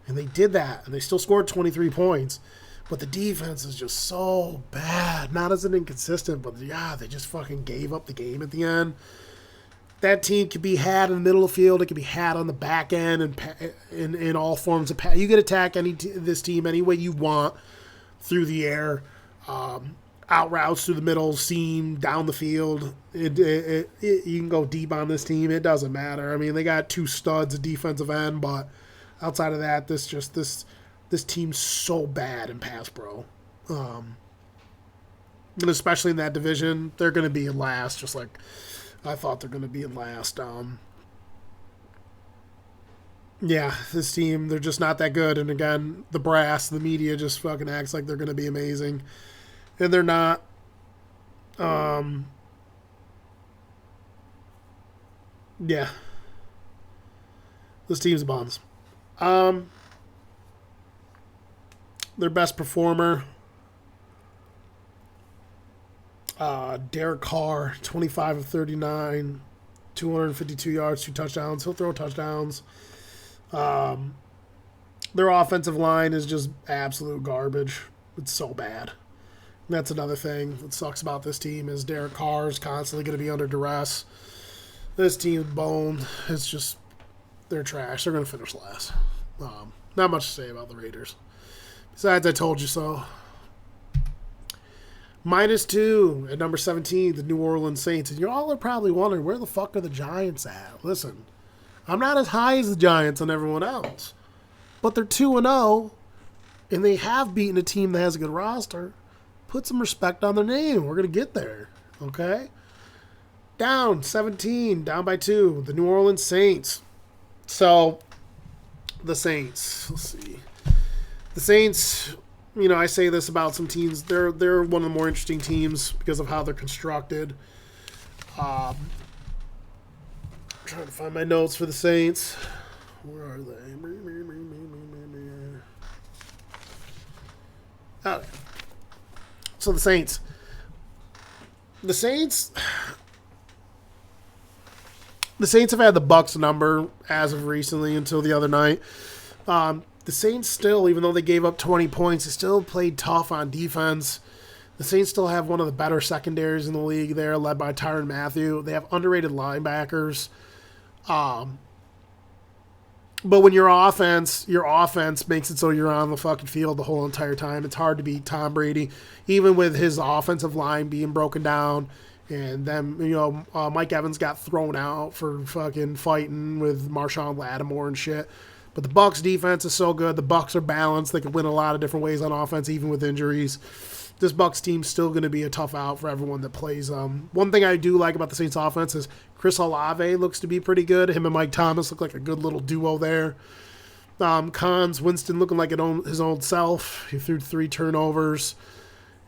and they did that, and they still scored 23 points. But the defense is just so bad. Not as an inconsistent, but yeah, they just fucking gave up the game at the end. That team can be had in the middle of the field. It can be had on the back end and in all forms of pass. You can attack this team any way you want through the air, out routes through the middle, seam, down the field. You can go deep on this team. It doesn't matter. I mean, they got 2 studs at defensive end, but outside of that, this team's so bad in pass pro. And especially in that division, they're going to be in last, just like I thought they're going to be in last. Yeah, this team, they're just not that good. And again, the brass, the media just fucking acts like they're going to be amazing. And they're not. Yeah, this team's bums. Um, their best performer, Derek Carr, 25 of 39, 252 yards, 2 touchdowns. He'll throw touchdowns. Their offensive line is just absolute garbage. It's so bad. That's another thing that sucks about this team is Derek Carr is constantly going to be under duress. This team's boned. It's just, they're trash. They're going to finish last. Not much to say about the Raiders. Besides, I told you so. -2 at number 17, the New Orleans Saints. And you all are probably wondering, where the fuck are the Giants at? Listen, I'm not as high as the Giants and everyone else. But they're 2-0, and they have beaten a team that has a good roster. Put some respect on their name. We're going to get there, okay? Down 17, down by 2, the New Orleans Saints. So, the Saints, let's see. The Saints, you know, I say this about some teams. They're one of the more interesting teams because of how they're constructed. I'm trying to find my notes for the Saints. Where are they? Okay. So the Saints. The Saints have had the Bucs number as of recently until the other night. The Saints still, even though they gave up 20 points, they still played tough on defense. The Saints still have one of the better secondaries in the league there, led by Tyrann Mathieu. They have underrated linebackers. But when your offense makes it so you're on the fucking field the whole entire time, it's hard to beat Tom Brady, even with his offensive line being broken down. And then, you know, Mike Evans got thrown out for fucking fighting with Marshawn Lattimore and shit. But the Bucs defense is so good. The Bucs are balanced. They can win a lot of different ways on offense, even with injuries. This Bucs team's still going to be a tough out for everyone that plays. One thing I do like about the Saints offense is Chris Olave looks to be pretty good. Him and Mike Thomas look like a good little duo there. Winston looking like his own self. He threw 3 turnovers.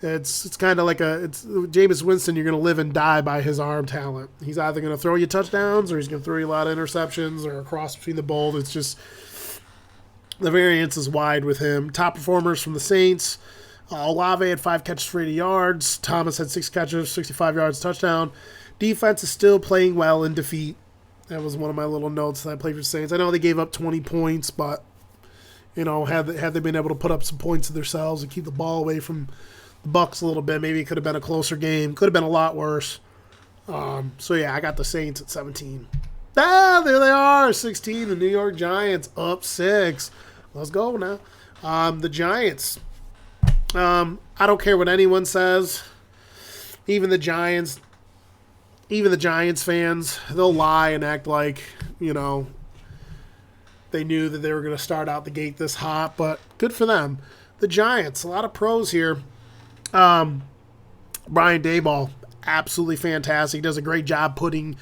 It's kind of like Jameis Winston. You're going to live and die by his arm talent. He's either going to throw you touchdowns or he's going to throw you a lot of interceptions or a cross between the bold. It's just the variance is wide with him. Top performers from the Saints. Olave had 5 catches for 80 yards. Thomas had 6 catches, 65 yards, touchdown. Defense is still playing well in defeat. That was one of my little notes that I played for the Saints. I know they gave up 20 points, but, you know, had they been able to put up some points to themselves and keep the ball away from the Bucs a little bit, maybe it could have been a closer game. Could have been a lot worse. So, yeah, I got the Saints at 17. There they are, 16. The New York Giants up 6. Let's go now. The Giants. I don't care what anyone says. Even the Giants fans, they'll lie and act like, you know, they knew that they were going to start out the gate this hot, but good for them. The Giants, a lot of pros here. Brian Daboll, absolutely fantastic. He does a great job putting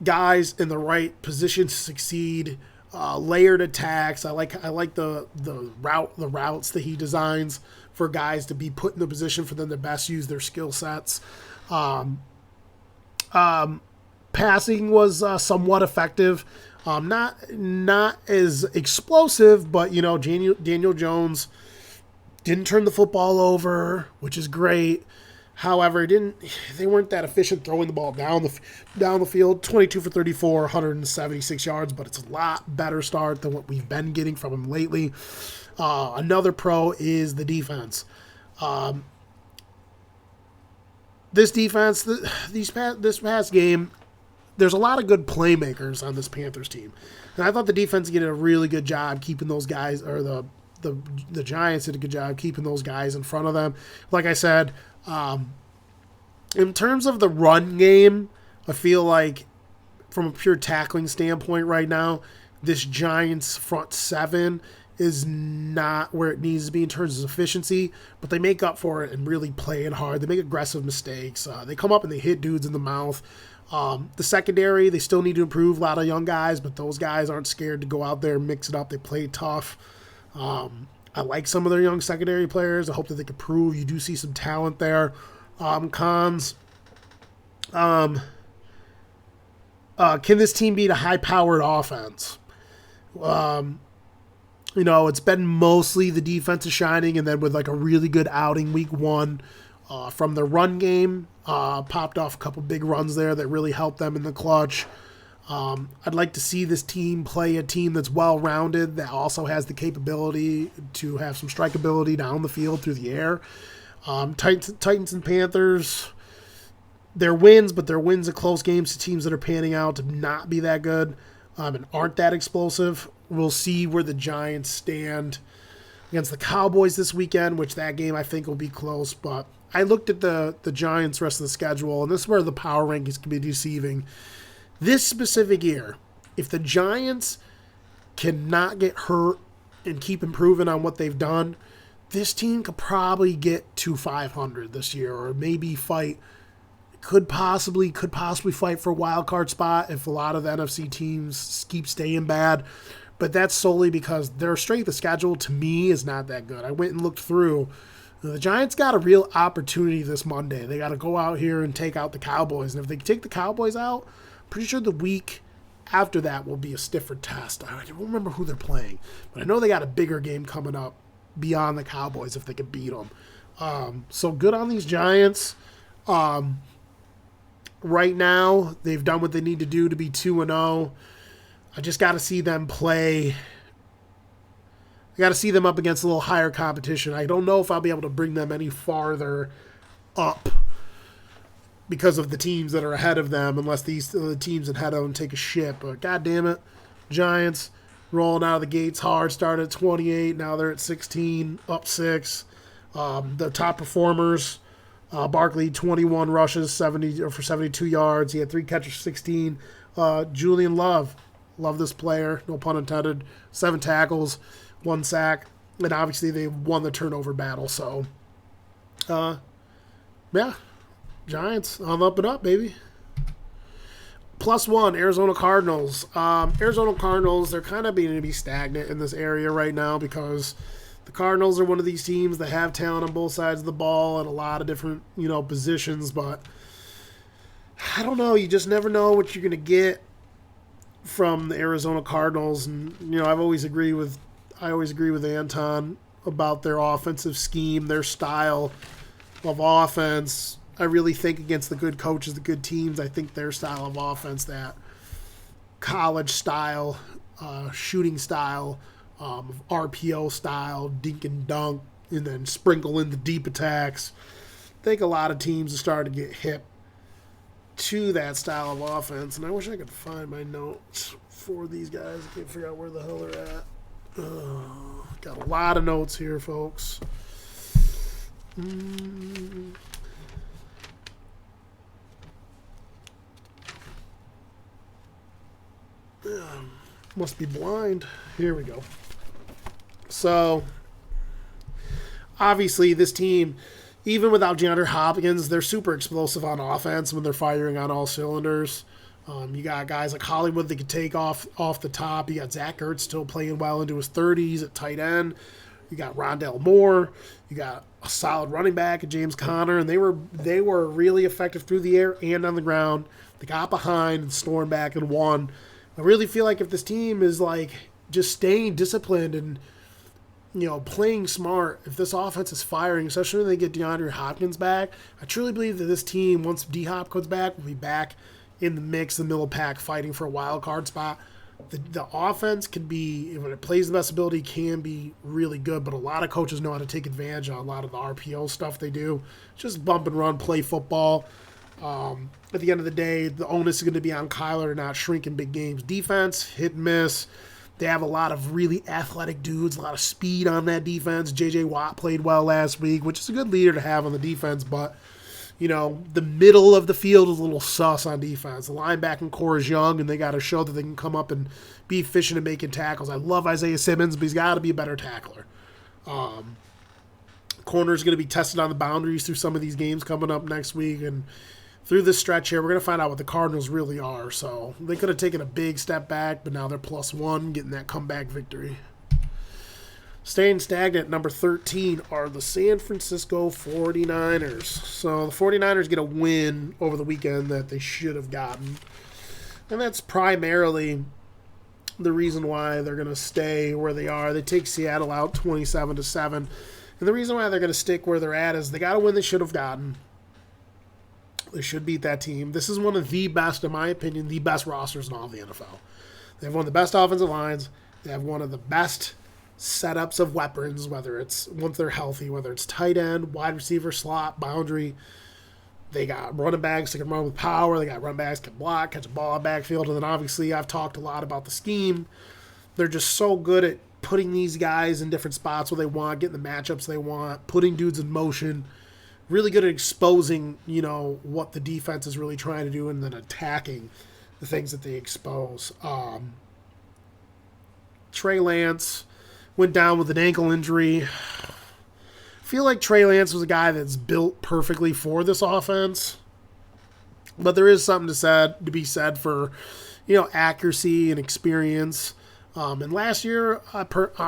guys in the right position to succeed. Layered attacks. I like the routes that he designs for guys to be put in the position for them to best use their skill sets. Passing was somewhat effective. Not as explosive, but, you know, Daniel Jones didn't turn the football over, which is great. However, they weren't that efficient throwing the ball down the field. 22 for 34, 176 yards, but it's a lot better start than what we've been getting from him lately. Another pro is the defense. This defense, this past game, there's a lot of good playmakers on this Panthers team. And I thought the defense did a really good job keeping those guys, or the Giants did a good job keeping those guys in front of them. Like I said, in terms of the run game, I feel like from a pure tackling standpoint right now, this Giants front 7 is not where it needs to be in terms of efficiency, but they make up for it and really play it hard. They make aggressive mistakes. They come up and they hit dudes in the mouth. The secondary, they still need to improve. A lot of young guys, but those guys aren't scared to go out there and mix it up. They play tough. I like some of their young secondary players. I hope that they can prove. You do see some talent there. Cons. Can this team beat a high-powered offense? It's been mostly the defense is shining, and then with like a really good outing week one from the run game, popped off a couple big runs there that really helped them in the clutch. I'd like to see this team play a team that's well-rounded, that also has the capability to have some strikeability down the field through the air. Titans and Panthers, their wins, but their wins at close games to teams that are panning out to not be that good and aren't that explosive. We'll see where the Giants stand against the Cowboys this weekend, which that game I think will be close. But I looked at the Giants' rest of the schedule, and this is where the power rankings can be deceiving. This specific year, if the Giants cannot get hurt and keep improving on what they've done, this team could probably get to 500 this year, or maybe could possibly fight for a wild card spot if a lot of the NFC teams keep staying bad. But that's solely because their strength of schedule, to me, is not that good. I went and looked through. The Giants got a real opportunity this Monday. They got to go out here and take out the Cowboys. And if they take the Cowboys out, pretty sure the week after that will be a stiffer test. I don't remember who they're playing, but I know they got a bigger game coming up beyond the Cowboys if they can beat them. So good on these Giants. Right now, they've done what they need to do to be 2-0. I just got to see them play. I got to see them up against a little higher competition. I don't know if I'll be able to bring them any farther up because of the teams that are ahead of them, unless the teams that ahead of them take a shit. But God damn it, Giants rolling out of the gates hard. Started at 28, now they're at 16, up 6. The top performers, Barkley 21 rushes, 72 yards. He had 3 catches, 16. Julian Love this player, no pun intended. 7 tackles, 1 sack, and obviously they won the turnover battle. So, yeah. Giants on up and up, baby. +1, Arizona Cardinals. Arizona Cardinals, they're kind of beginning to be stagnant in this area right now because the Cardinals are one of these teams that have talent on both sides of the ball at a lot of different, positions. But I don't know. You just never know what you're going to get from the Arizona Cardinals. And, I always agree with Anton about their offensive scheme, their style of offense. I really think against the good coaches, the good teams, I think their style of offense, that college style, shooting style, RPO style, dink and dunk, and then sprinkle in the deep attacks. I think a lot of teams are starting to get hip to that style of offense, and I wish I could find my notes for these guys. I can't figure out where the hell they're at. Got a lot of notes here, folks. Must be blind. Here we go. So, obviously, this team, even without DeAndre Hopkins, they're super explosive on offense when they're firing on all cylinders. You got guys like Hollywood that could take off the top. You got Zach Ertz still playing well into his 30s at tight end. You got Rondale Moore. You got a solid running back at James Conner, and they were really effective through the air and on the ground. They got behind and stormed back and won. I really feel like if this team is like just staying disciplined and playing smart, if this offense is firing, especially when they get DeAndre Hopkins back, I truly believe that this team, once D-Hop comes back, will be back in the mix, the middle pack, fighting for a wild card spot. The offense can be, when it plays the best ability, can be really good, but a lot of coaches know how to take advantage of a lot of the RPO stuff they do. Just bump and run, play football. At the end of the day, the onus is going to be on Kyler to not shrink in big games. Defense, hit and miss. They have a lot of really athletic dudes, a lot of speed on that defense. J.J. Watt played well last week, which is a good leader to have on the defense, but the middle of the field is a little sus on defense. The linebacking core is young, and they got to show that they can come up and be efficient at making tackles. I love Isaiah Simmons, but he's got to be a better tackler. Corner is going to be tested on the boundaries through some of these games coming up next week, and through this stretch here, we're going to find out what the Cardinals really are. So they could have taken a big step back, but now they're +1, getting that comeback victory. Staying stagnant, number 13, are the San Francisco 49ers. So the 49ers get a win over the weekend that they should have gotten. And that's primarily the reason why they're going to stay where they are. They take Seattle out 27-7. And the reason why they're going to stick where they're at is they got to win they should have gotten. They should beat that team. This is one of the best, in my opinion, the best rosters in all of the NFL. They have one of the best offensive lines. They have one of the best setups of weapons, whether it's, once they're healthy, whether it's tight end, wide receiver, slot, boundary. They got running backs that can run with power. They got running backs that can block, catch a ball out of backfield. And then obviously I've talked a lot about the scheme. They're just so good at putting these guys in different spots where they want, getting the matchups they want, putting dudes in motion. Really good at exposing, what the defense is really trying to do and then attacking the things that they expose. Trey Lance went down with an ankle injury. I feel like Trey Lance was a guy that's built perfectly for this offense. But there is something to be said for, accuracy and experience. And last year,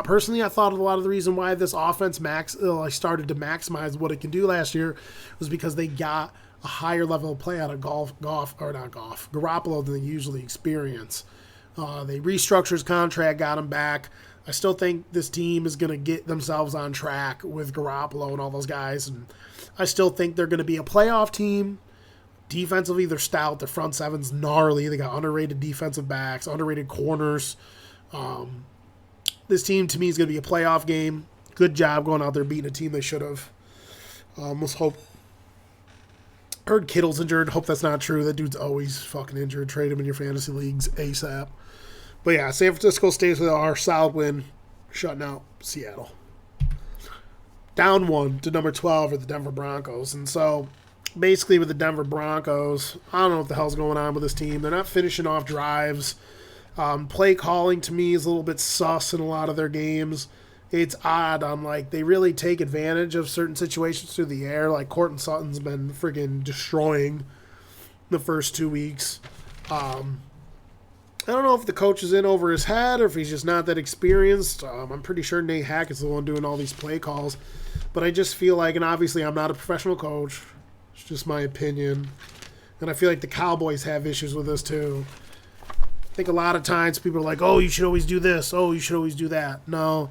personally, I thought a lot of the reason why this offense started to maximize what it can do last year was because they got a higher level of play out of Garoppolo than they usually experience. They restructured his contract, got him back. I still think this team is going to get themselves on track with Garoppolo and all those guys. And I still think they're going to be a playoff team. Defensively, they're stout. Their front seven's gnarly. They got underrated defensive backs, underrated corners. This team, to me, is going to be a playoff game. Good job going out there beating a team they should have. Let's hope. Heard Kittle's injured. Hope that's not true. That dude's always fucking injured. Trade him in your fantasy leagues ASAP. But yeah, San Francisco stays with our solid win, shutting out Seattle. Down 1 to number 12 are the Denver Broncos. And so, basically with the Denver Broncos, I don't know what the hell's going on with this team. They're not finishing off drives. Play calling, to me, is a little bit sus in a lot of their games. It's odd. They really take advantage of certain situations through the air. Like, Courtland Sutton's been friggin' destroying the first 2 weeks. I don't know if the coach is in over his head or if he's just not that experienced. I'm pretty sure Nate Hackett's the one doing all these play calls. But I just feel like, and obviously I'm not a professional coach, it's just my opinion. And I feel like the Cowboys have issues with this too. I think a lot of times people are like, oh, you should always do this. Oh, you should always do that. No.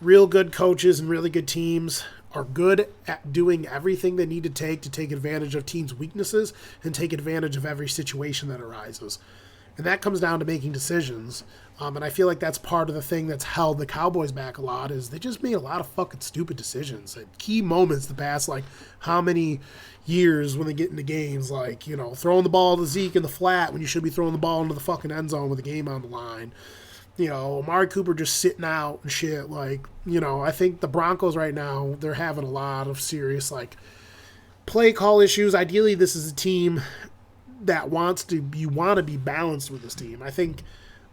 Real good coaches and really good teams are good at doing everything they need to take advantage of teams' weaknesses and take advantage of every situation that arises. And that comes down to making decisions. And I feel like that's part of the thing that's held the Cowboys back a lot is they just made a lot of fucking stupid decisions at key moments the past, how many years when they get into games, throwing the ball to Zeke in the flat when you should be throwing the ball into the fucking end zone with the game on the line. Amari Cooper just sitting out and shit. I think the Broncos right now, they're having a lot of serious, play call issues. Ideally, this is a team that you want to be balanced with this team. I think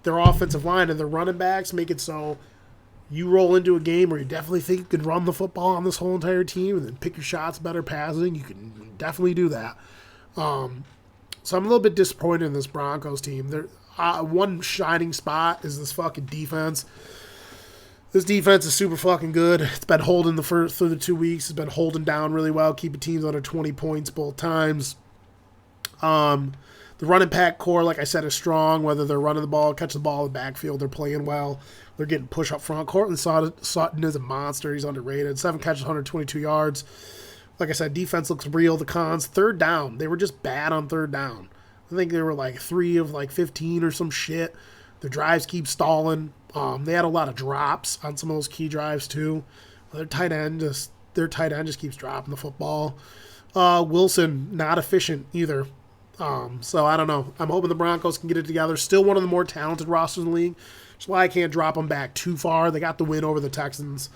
their offensive line and their running backs make it so you roll into a game where you definitely think you can run the football on this whole entire team and then pick your shots better passing. You can definitely do that. So I'm a little bit disappointed in this Broncos team. One shining spot is this fucking defense. This defense is super fucking good. It's been holding through the 2 weeks. It's been holding down really well, keeping teams under 20 points both times. The running back core, like I said, is strong. Whether they're running the ball, catching the ball in the backfield, they're playing well. They're getting push up front. Courtland Sutton is a monster. He's underrated. 7 catches, 122 yards. Like I said, defense looks real. The cons, third down. They were just bad on third down. I think they were 3 of 15 or some shit. Their drives keep stalling. They had a lot of drops on some of those key drives too. Their tight end just keeps dropping the football. Wilson, not efficient either. So I don't know. I'm hoping the Broncos can get it together. Still one of the more talented rosters in the league. That's why I can't drop them back too far. They got the win over the Texans.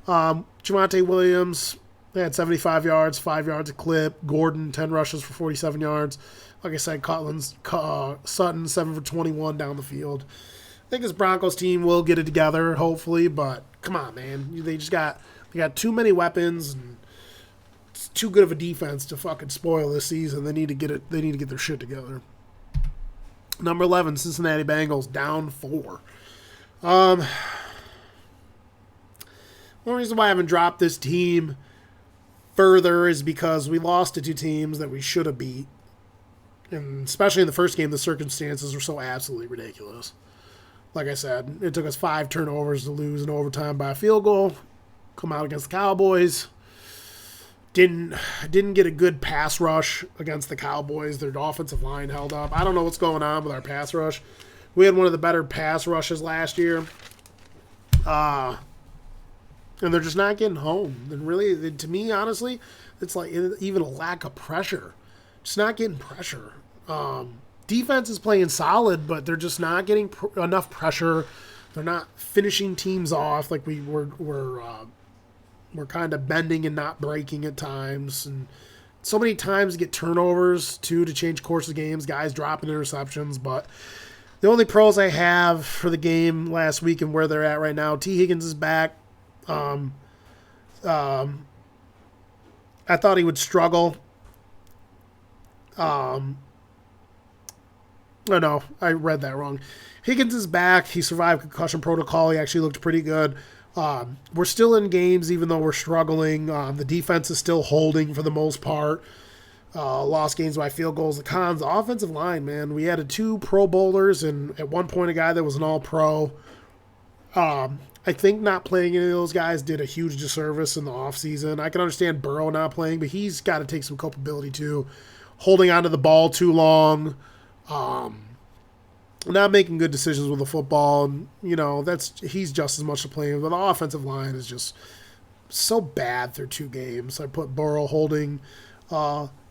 Javonte Williams, they had 75 yards, 5 yards a clip. Gordon, 10 rushes for 47 yards. Like I said, Sutton, 7 for 21 down the field. I think this Broncos team will get it together, hopefully, but come on, man. They got too many weapons and it's too good of a defense to fucking spoil this season. They need to get their shit together. Number 11, Cincinnati Bengals, down 4. One reason why I haven't dropped this team further is because we lost to 2 teams that we should have beat. And especially in the first game, the circumstances were so absolutely ridiculous. Like I said, it took us 5 turnovers to lose in overtime by a field goal. Come out against the Cowboys. Didn't get a good pass rush against the Cowboys. Their offensive line held up. I don't know what's going on with our pass rush. We had one of the better pass rushes last year. And they're just not getting home. And really, to me, honestly, it's like even a lack of pressure. Just not getting pressure. Defense is playing solid, but they're just not getting enough pressure. They're not finishing teams off like we're kind of bending and not breaking at times. And so many times get turnovers, too, to change course of games. Guys dropping interceptions. But the only pros I have for the game last week and where they're at right now, T. Higgins is back. I thought he would struggle. Oh, no, I read that wrong. Higgins is back. He survived concussion protocol. He actually looked pretty good. We're still in games even though we're struggling. The defense is still holding for the most part. Lost games by field goals. The cons, the offensive line, man. We added 2 Pro Bowlers and at one point a guy that was an All-Pro. I think not playing any of those guys did a huge disservice in the offseason. I can understand Burrow not playing, but he's got to take some culpability too. Holding onto the ball too long. Not making good decisions with the football, and he's just as much to blame. But the offensive line is just so bad through 2 games. I put Burrow holding.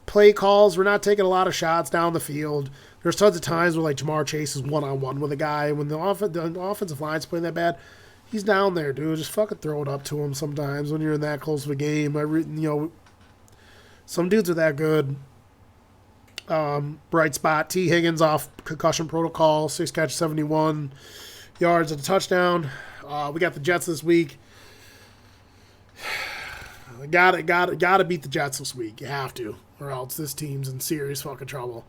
Play calls, we're not taking a lot of shots down the field. There's tons of times where like Jamar Chase is one-on-one with a guy. When the offensive line's playing that bad, he's down there, dude. Just fucking throw it up to him sometimes when you're in that close of a game. Some dudes are that good. Bright spot, T. Higgins off concussion protocol, 6 catches, 71 yards and a touchdown. We got the Jets this week. Gotta beat the Jets this week. You have to, or else this team's in serious fucking trouble.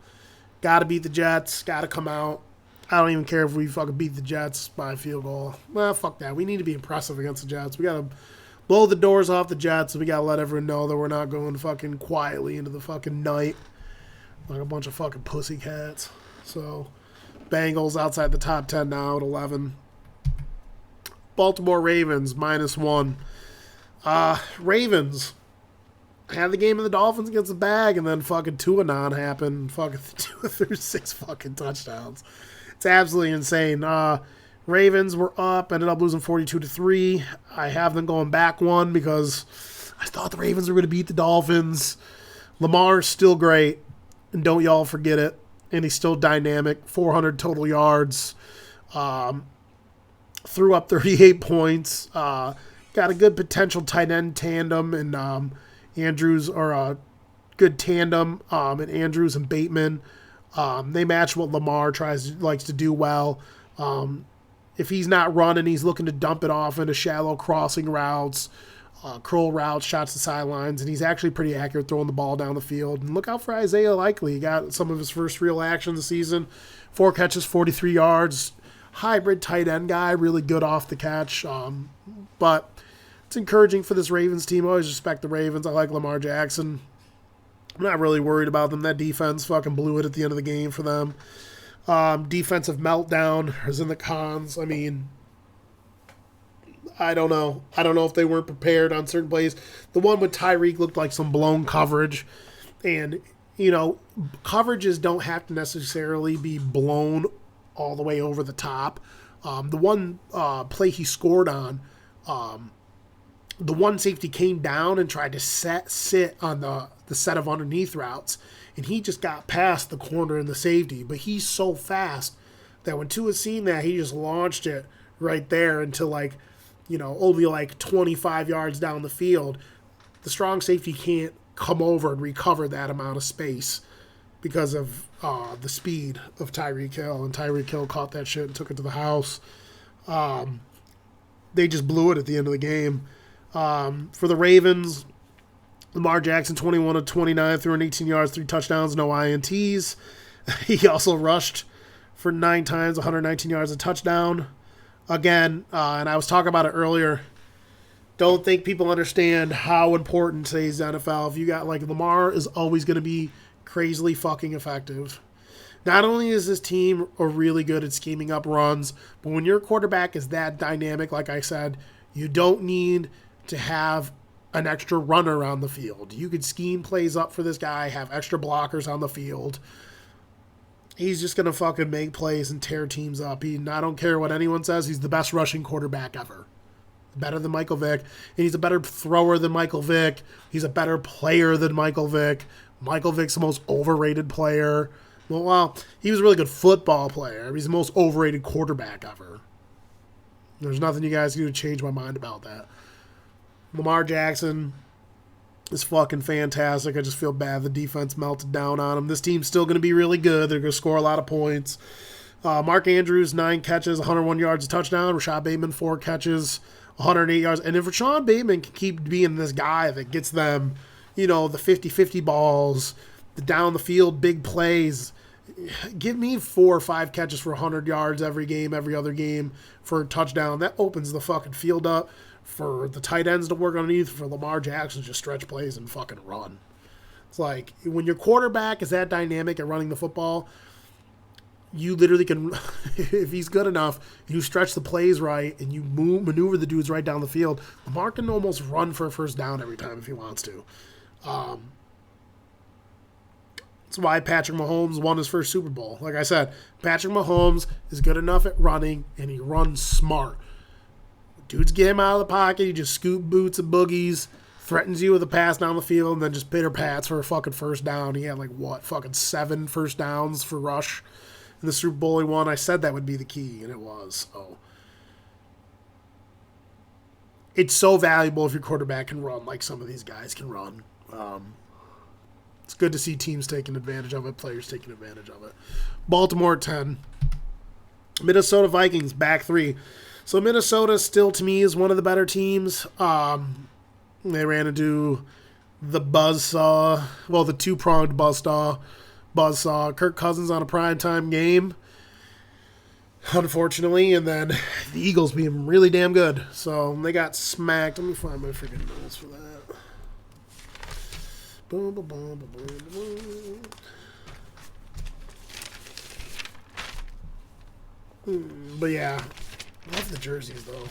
Gotta beat the Jets. Gotta come out. I don't even care if we fucking beat the Jets by a field goal. Well, fuck that. We need to be impressive against the Jets. We gotta blow the doors off the Jets, and we gotta let everyone know that we're not going fucking quietly into the fucking night like a bunch of fucking pussycats. So, Bengals outside the top 10 now at 11. Baltimore Ravens -1. Ravens had the game of the Dolphins against the bag, and then fucking Tuanon happened. Fucking threw 6 fucking touchdowns. It's absolutely insane. Ravens were up, ended up losing 42-3. I have them going back 1 because I thought the Ravens were going to beat the Dolphins. Lamar's still great. And don't y'all forget it. And he's still dynamic. 400 total yards. Threw up 38 points. Got a good potential tight end tandem. And Andrews, or a good tandem. And Andrews and Bateman. They match what Lamar likes to do well. If he's not running, he's looking to dump it off into shallow crossing routes. Curl routes, shots to sidelines, and he's actually pretty accurate throwing the ball down the field. And look out for Isaiah Likely. He got some of his first real action this season. 4 catches, 43 yards. Hybrid tight end guy, really good off the catch. But it's encouraging for this Ravens team. I always respect the Ravens. I like Lamar Jackson. I'm not really worried about them. That defense fucking blew it at the end of the game for them. Defensive meltdown is in the cons. I mean, I don't know. I don't know if they weren't prepared on certain plays. The one with Tyreek looked like some blown coverage. And, coverages don't have to necessarily be blown all the way over the top. The one play he scored on, the one safety came down and tried to sit on the set of underneath routes. And he just got past the corner and the safety. But he's so fast that when Tua seen that, he just launched it right there into only 25 yards down the field. The strong safety can't come over and recover that amount of space because of the speed of Tyreek Hill. And Tyreek Hill caught that shit and took it to the house. They just blew it at the end of the game. For the Ravens, Lamar Jackson, 21 of 29, threw 18 yards, 3 touchdowns, no INTs. He also rushed for 9 times, 119 yards, a touchdown. Again, and I was talking about it earlier, don't think people understand how important today's NFL. If you got Lamar is always going to be crazily fucking effective. Not only is this team really good at scheming up runs, but when your quarterback is that dynamic, like I said, you don't need to have an extra runner on the field. You could scheme plays up for this guy, have extra blockers on the field. He's just going to fucking make plays and tear teams up. I don't care what anyone says, he's the best rushing quarterback ever. Better than Michael Vick. And he's a better thrower than Michael Vick. He's a better player than Michael Vick. Michael Vick's the most overrated player. Well, he was a really good football player. He's the most overrated quarterback ever. There's nothing you guys can do to change my mind about that. Lamar Jackson is fucking fantastic. I just feel bad the defense melted down on him. This team's still going to be really good. They're going to score a lot of points. Mark Andrews, 9 catches, 101 yards, a touchdown. Rashad Bateman, 4 catches, 108 yards. And if Rashad Bateman can keep being this guy that gets them, the 50-50 balls, the down the field big plays, give me 4 or 5 catches for 100 yards every game, every other game for a touchdown. That opens the fucking field up for the tight ends to work underneath, for Lamar Jackson to just stretch plays and fucking run. It's like when your quarterback is that dynamic at running the football, you literally can, if he's good enough, you stretch the plays right and you maneuver the dudes right down the field, Lamar can almost run for a first down every time if he wants to. That's why Patrick Mahomes won his first Super Bowl. Like I said, Patrick Mahomes is good enough at running, and he runs smart. Dudes get him out of the pocket, he just scoop boots and boogies, threatens you with a pass down the field, and then just pitter-pats for a fucking first down. He had fucking 7 first downs for rush in the Super Bowl he won. I said that would be the key, and it was. So it's so valuable if your quarterback can run like some of these guys can run. It's good to see teams taking advantage of it, players taking advantage of it. Baltimore 10. Minnesota Vikings, back 3. So Minnesota still, to me, is one of the better teams. They ran into the buzzsaw, the two-pronged buzzsaw. Kirk Cousins on a primetime game, unfortunately, and then the Eagles being really damn good. So they got smacked. Let me find my freaking notes for that. Boom, boom, boom, boom, boom, boom. But yeah, I love the jerseys though.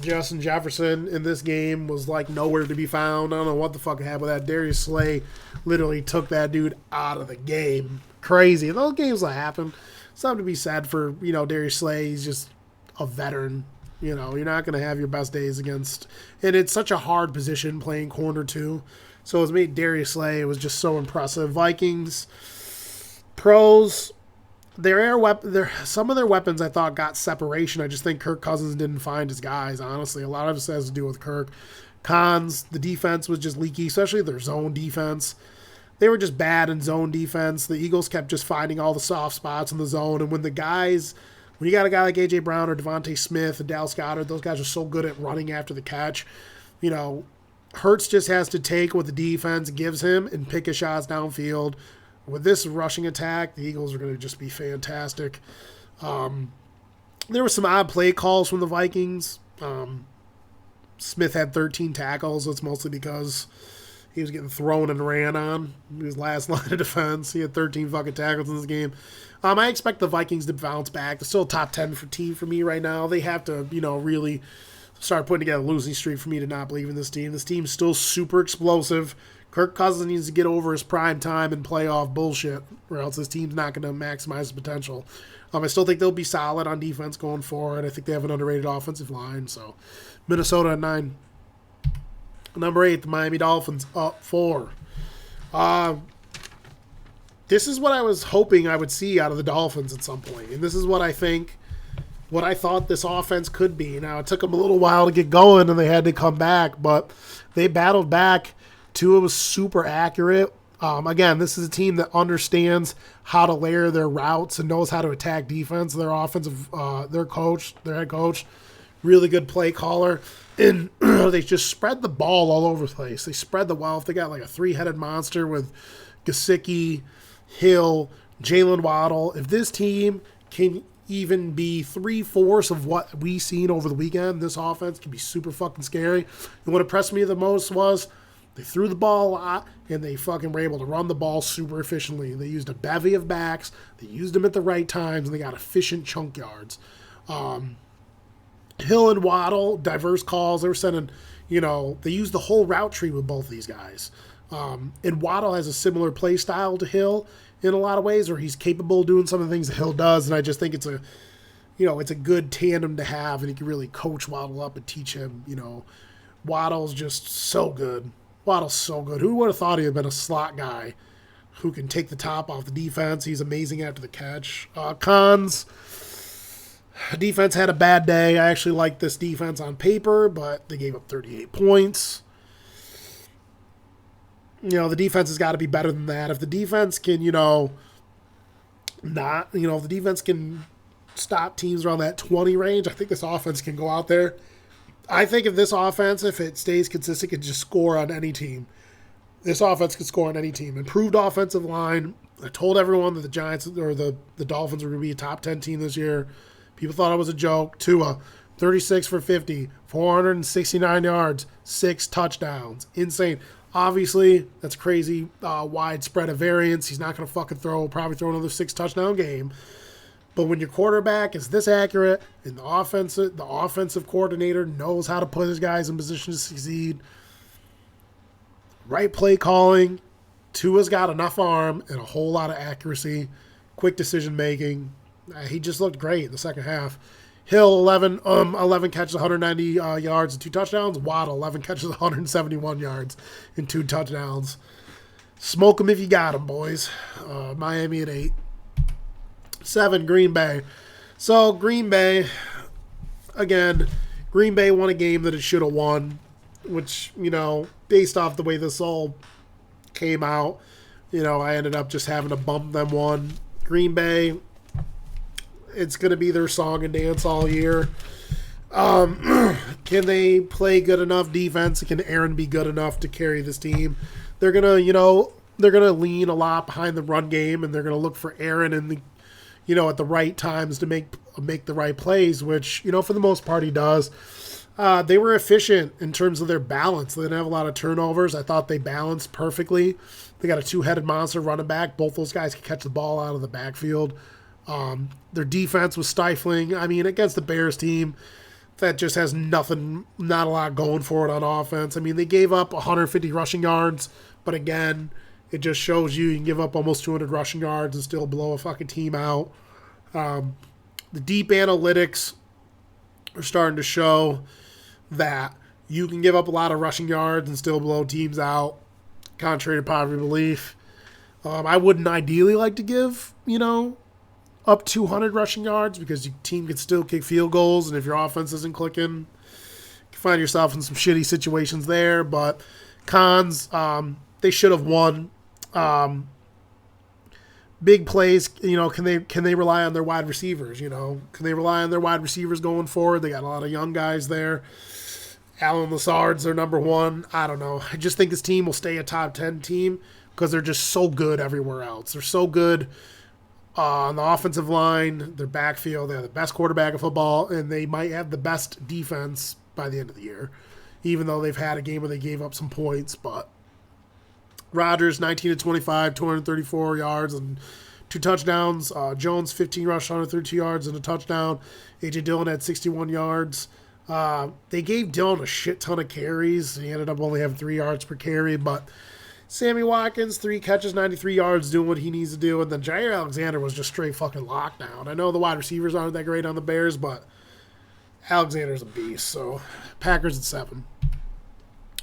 Justin Jefferson in this game was nowhere to be found. I don't know what the fuck happened with that. Darius Slay literally took that dude out of the game. Crazy. Those games that happen. Something to be said for, Darius Slay. He's just a veteran. You're not going to have your best days against. And it's such a hard position playing corner too. So it's made Darius Slay. It was just so impressive. Vikings, pros. Some of their weapons I thought got separation. I just think Kirk Cousins didn't find his guys, honestly. A lot of it has to do with Kirk. Cons, the defense was just leaky, especially their zone defense. They were just bad in zone defense. The Eagles kept just finding all the soft spots in the zone. And when you got a guy like A.J. Brown or Devontae Smith and Dallas Goedert, those guys are so good at running after the catch. Hurts just has to take what the defense gives him and pick his shots downfield. With this rushing attack, the Eagles are going to just be fantastic. There were some odd play calls from the Vikings. Smith had 13 tackles. That's mostly because he was getting thrown and ran on. His last line of defense. He had 13 fucking tackles in this game. I expect the Vikings to bounce back. They're still a top 10 team for me right now. They have to, really start putting together a losing streak for me to not believe in this team. This team's still super explosive. Kirk Cousins needs to get over his prime time and playoff bullshit, or else this team's not going to maximize his potential. I still think they'll be solid on defense going forward. I think they have an underrated offensive line. So, Minnesota at 9. Number 8, the Miami Dolphins up 4. This is what I was hoping I would see out of the Dolphins at some point, and this is what I thought this offense could be. Now, it took them a little while to get going, and they had to come back, but they battled back. Tua was super accurate. Again, this is a team that understands how to layer their routes and knows how to attack defense. Their head coach, really good play caller. And they just spread the ball all over the place. They spread the wealth. They got a 3-headed monster with Gesicki, Hill, Jalen Waddle. If this team can even be 3/4 of what we seen over the weekend, this offense can be super fucking scary. And what impressed me the most was They threw the ball a lot, and they fucking were able to run the ball super efficiently. They used a bevy of backs. They used them at the right times, and they got efficient chunk yards. Hill and Waddle, diverse calls. They were sending, they used the whole route tree with both of these guys. And Waddle has a similar play style to Hill in a lot of ways, where he's capable of doing some of the things that Hill does, and I just think it's a good tandem to have, and he can really coach Waddle up and teach him. Waddle's just so good. Waddle's so good. Who would have thought he had been a slot guy who can take the top off the defense? He's amazing after the catch. Cons, defense had a bad day. I actually like this defense on paper, but they gave up 38 points. The defense has got to be better than that. If the defense can, if the defense can stop teams around that 20 range, I think this offense can go out there. I think if this offense, if it stays consistent, can just score on any team. This offense can score on any team. Improved offensive line. I told everyone that the Giants or the Dolphins were going to be a top 10 team this year. People thought it was a joke. Tua, 36 for 50, 469 yards, 6 touchdowns. Insane. Obviously, that's crazy widespread of variance. He's not going to probably throw another 6-touchdown game. But when your quarterback is this accurate and the offensive coordinator knows how to put his guys in position to succeed, right play calling, Tua's got enough arm and a whole lot of accuracy, quick decision making. He just looked great in the second half. Hill, 11 catches, 190 yards and 2 touchdowns. Waddle, 11 catches, 171 yards and 2 touchdowns. Smoke them if you got them, boys. Miami at 8. 7, Green Bay. So, Green Bay, again, Green Bay won a game that it should have won, which, based off the way this all came out, I ended up just having to bump them one. Green Bay, it's going to be their song and dance all year. Can they play good enough defense? Can Aaron be good enough to carry this team? They're going to, they're going to lean a lot behind the run game, and they're going to look for Aaron in the at the right times to make the right plays, which, for the most part he does. They were efficient in terms of their balance. They didn't have a lot of turnovers. I thought they balanced perfectly. They got a 2-headed monster running back. Both those guys can catch the ball out of the backfield. Their defense was stifling. I mean, against the Bears team that just has not a lot going for it on offense. I mean, they gave up 150 rushing yards, but again, it just shows you can give up almost 200 rushing yards and still blow a fucking team out. The deep analytics are starting to show that you can give up a lot of rushing yards and still blow teams out, contrary to popular belief. I wouldn't ideally like to give, up 200 rushing yards because your team can still kick field goals, and if your offense isn't clicking, you can find yourself in some shitty situations there. But cons, they should have won. Big plays, can they rely on their wide receivers? Can they rely on their wide receivers going forward? They got a lot of young guys there. Alan Lazard's their number one. I don't know. I just think this team will stay a top 10 team because they're just so good everywhere else. They're so good on the offensive line, their backfield. They're the best quarterback of football, and they might have the best defense by the end of the year, even though they've had a game where they gave up some points. But Rodgers, 19-25, 234 yards and 2 touchdowns. Jones, 15 rush, 132 yards and a touchdown. A.J. Dillon had 61 yards. They gave Dillon a shit ton of carries. He ended up only having 3 yards per carry. But Sammy Watkins, 3 catches, 93 yards, doing what he needs to do. And then Jair Alexander was just straight fucking lockdown. I know the wide receivers aren't that great on the Bears, but Alexander's a beast. So Packers at 7.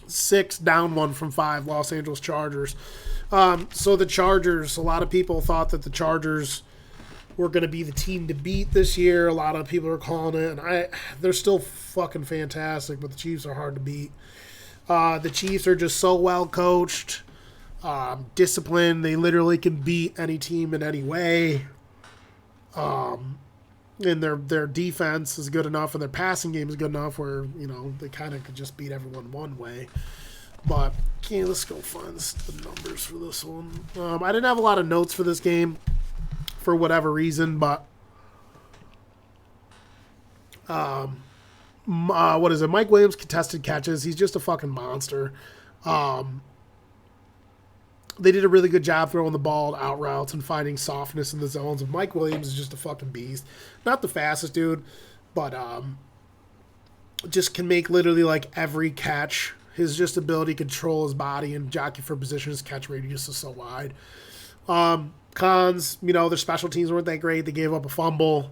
6, down 1 from 5, Los Angeles Chargers. So the Chargers, a lot of people thought that the Chargers were going to be the team to beat this year. A lot of people are calling it, and they're still fucking fantastic, but the Chiefs are hard to beat. The Chiefs are just so well coached, disciplined. They literally can beat any team in any way. And their defense is good enough, and their passing game is good enough where, they kind of could just beat everyone one way. But, okay, let's go find the numbers for this one. I didn't have a lot of notes for this game for whatever reason, but what is it? Mike Williams contested catches. He's just a fucking monster. They did a really good job throwing the ball out routes and finding softness in the zones. And Mike Williams is just a fucking beast. Not the fastest dude, but just can make literally like every catch. His just ability to control his body and jockey for position, his catch radius is so wide. Cons, their special teams weren't that great. They gave up a fumble.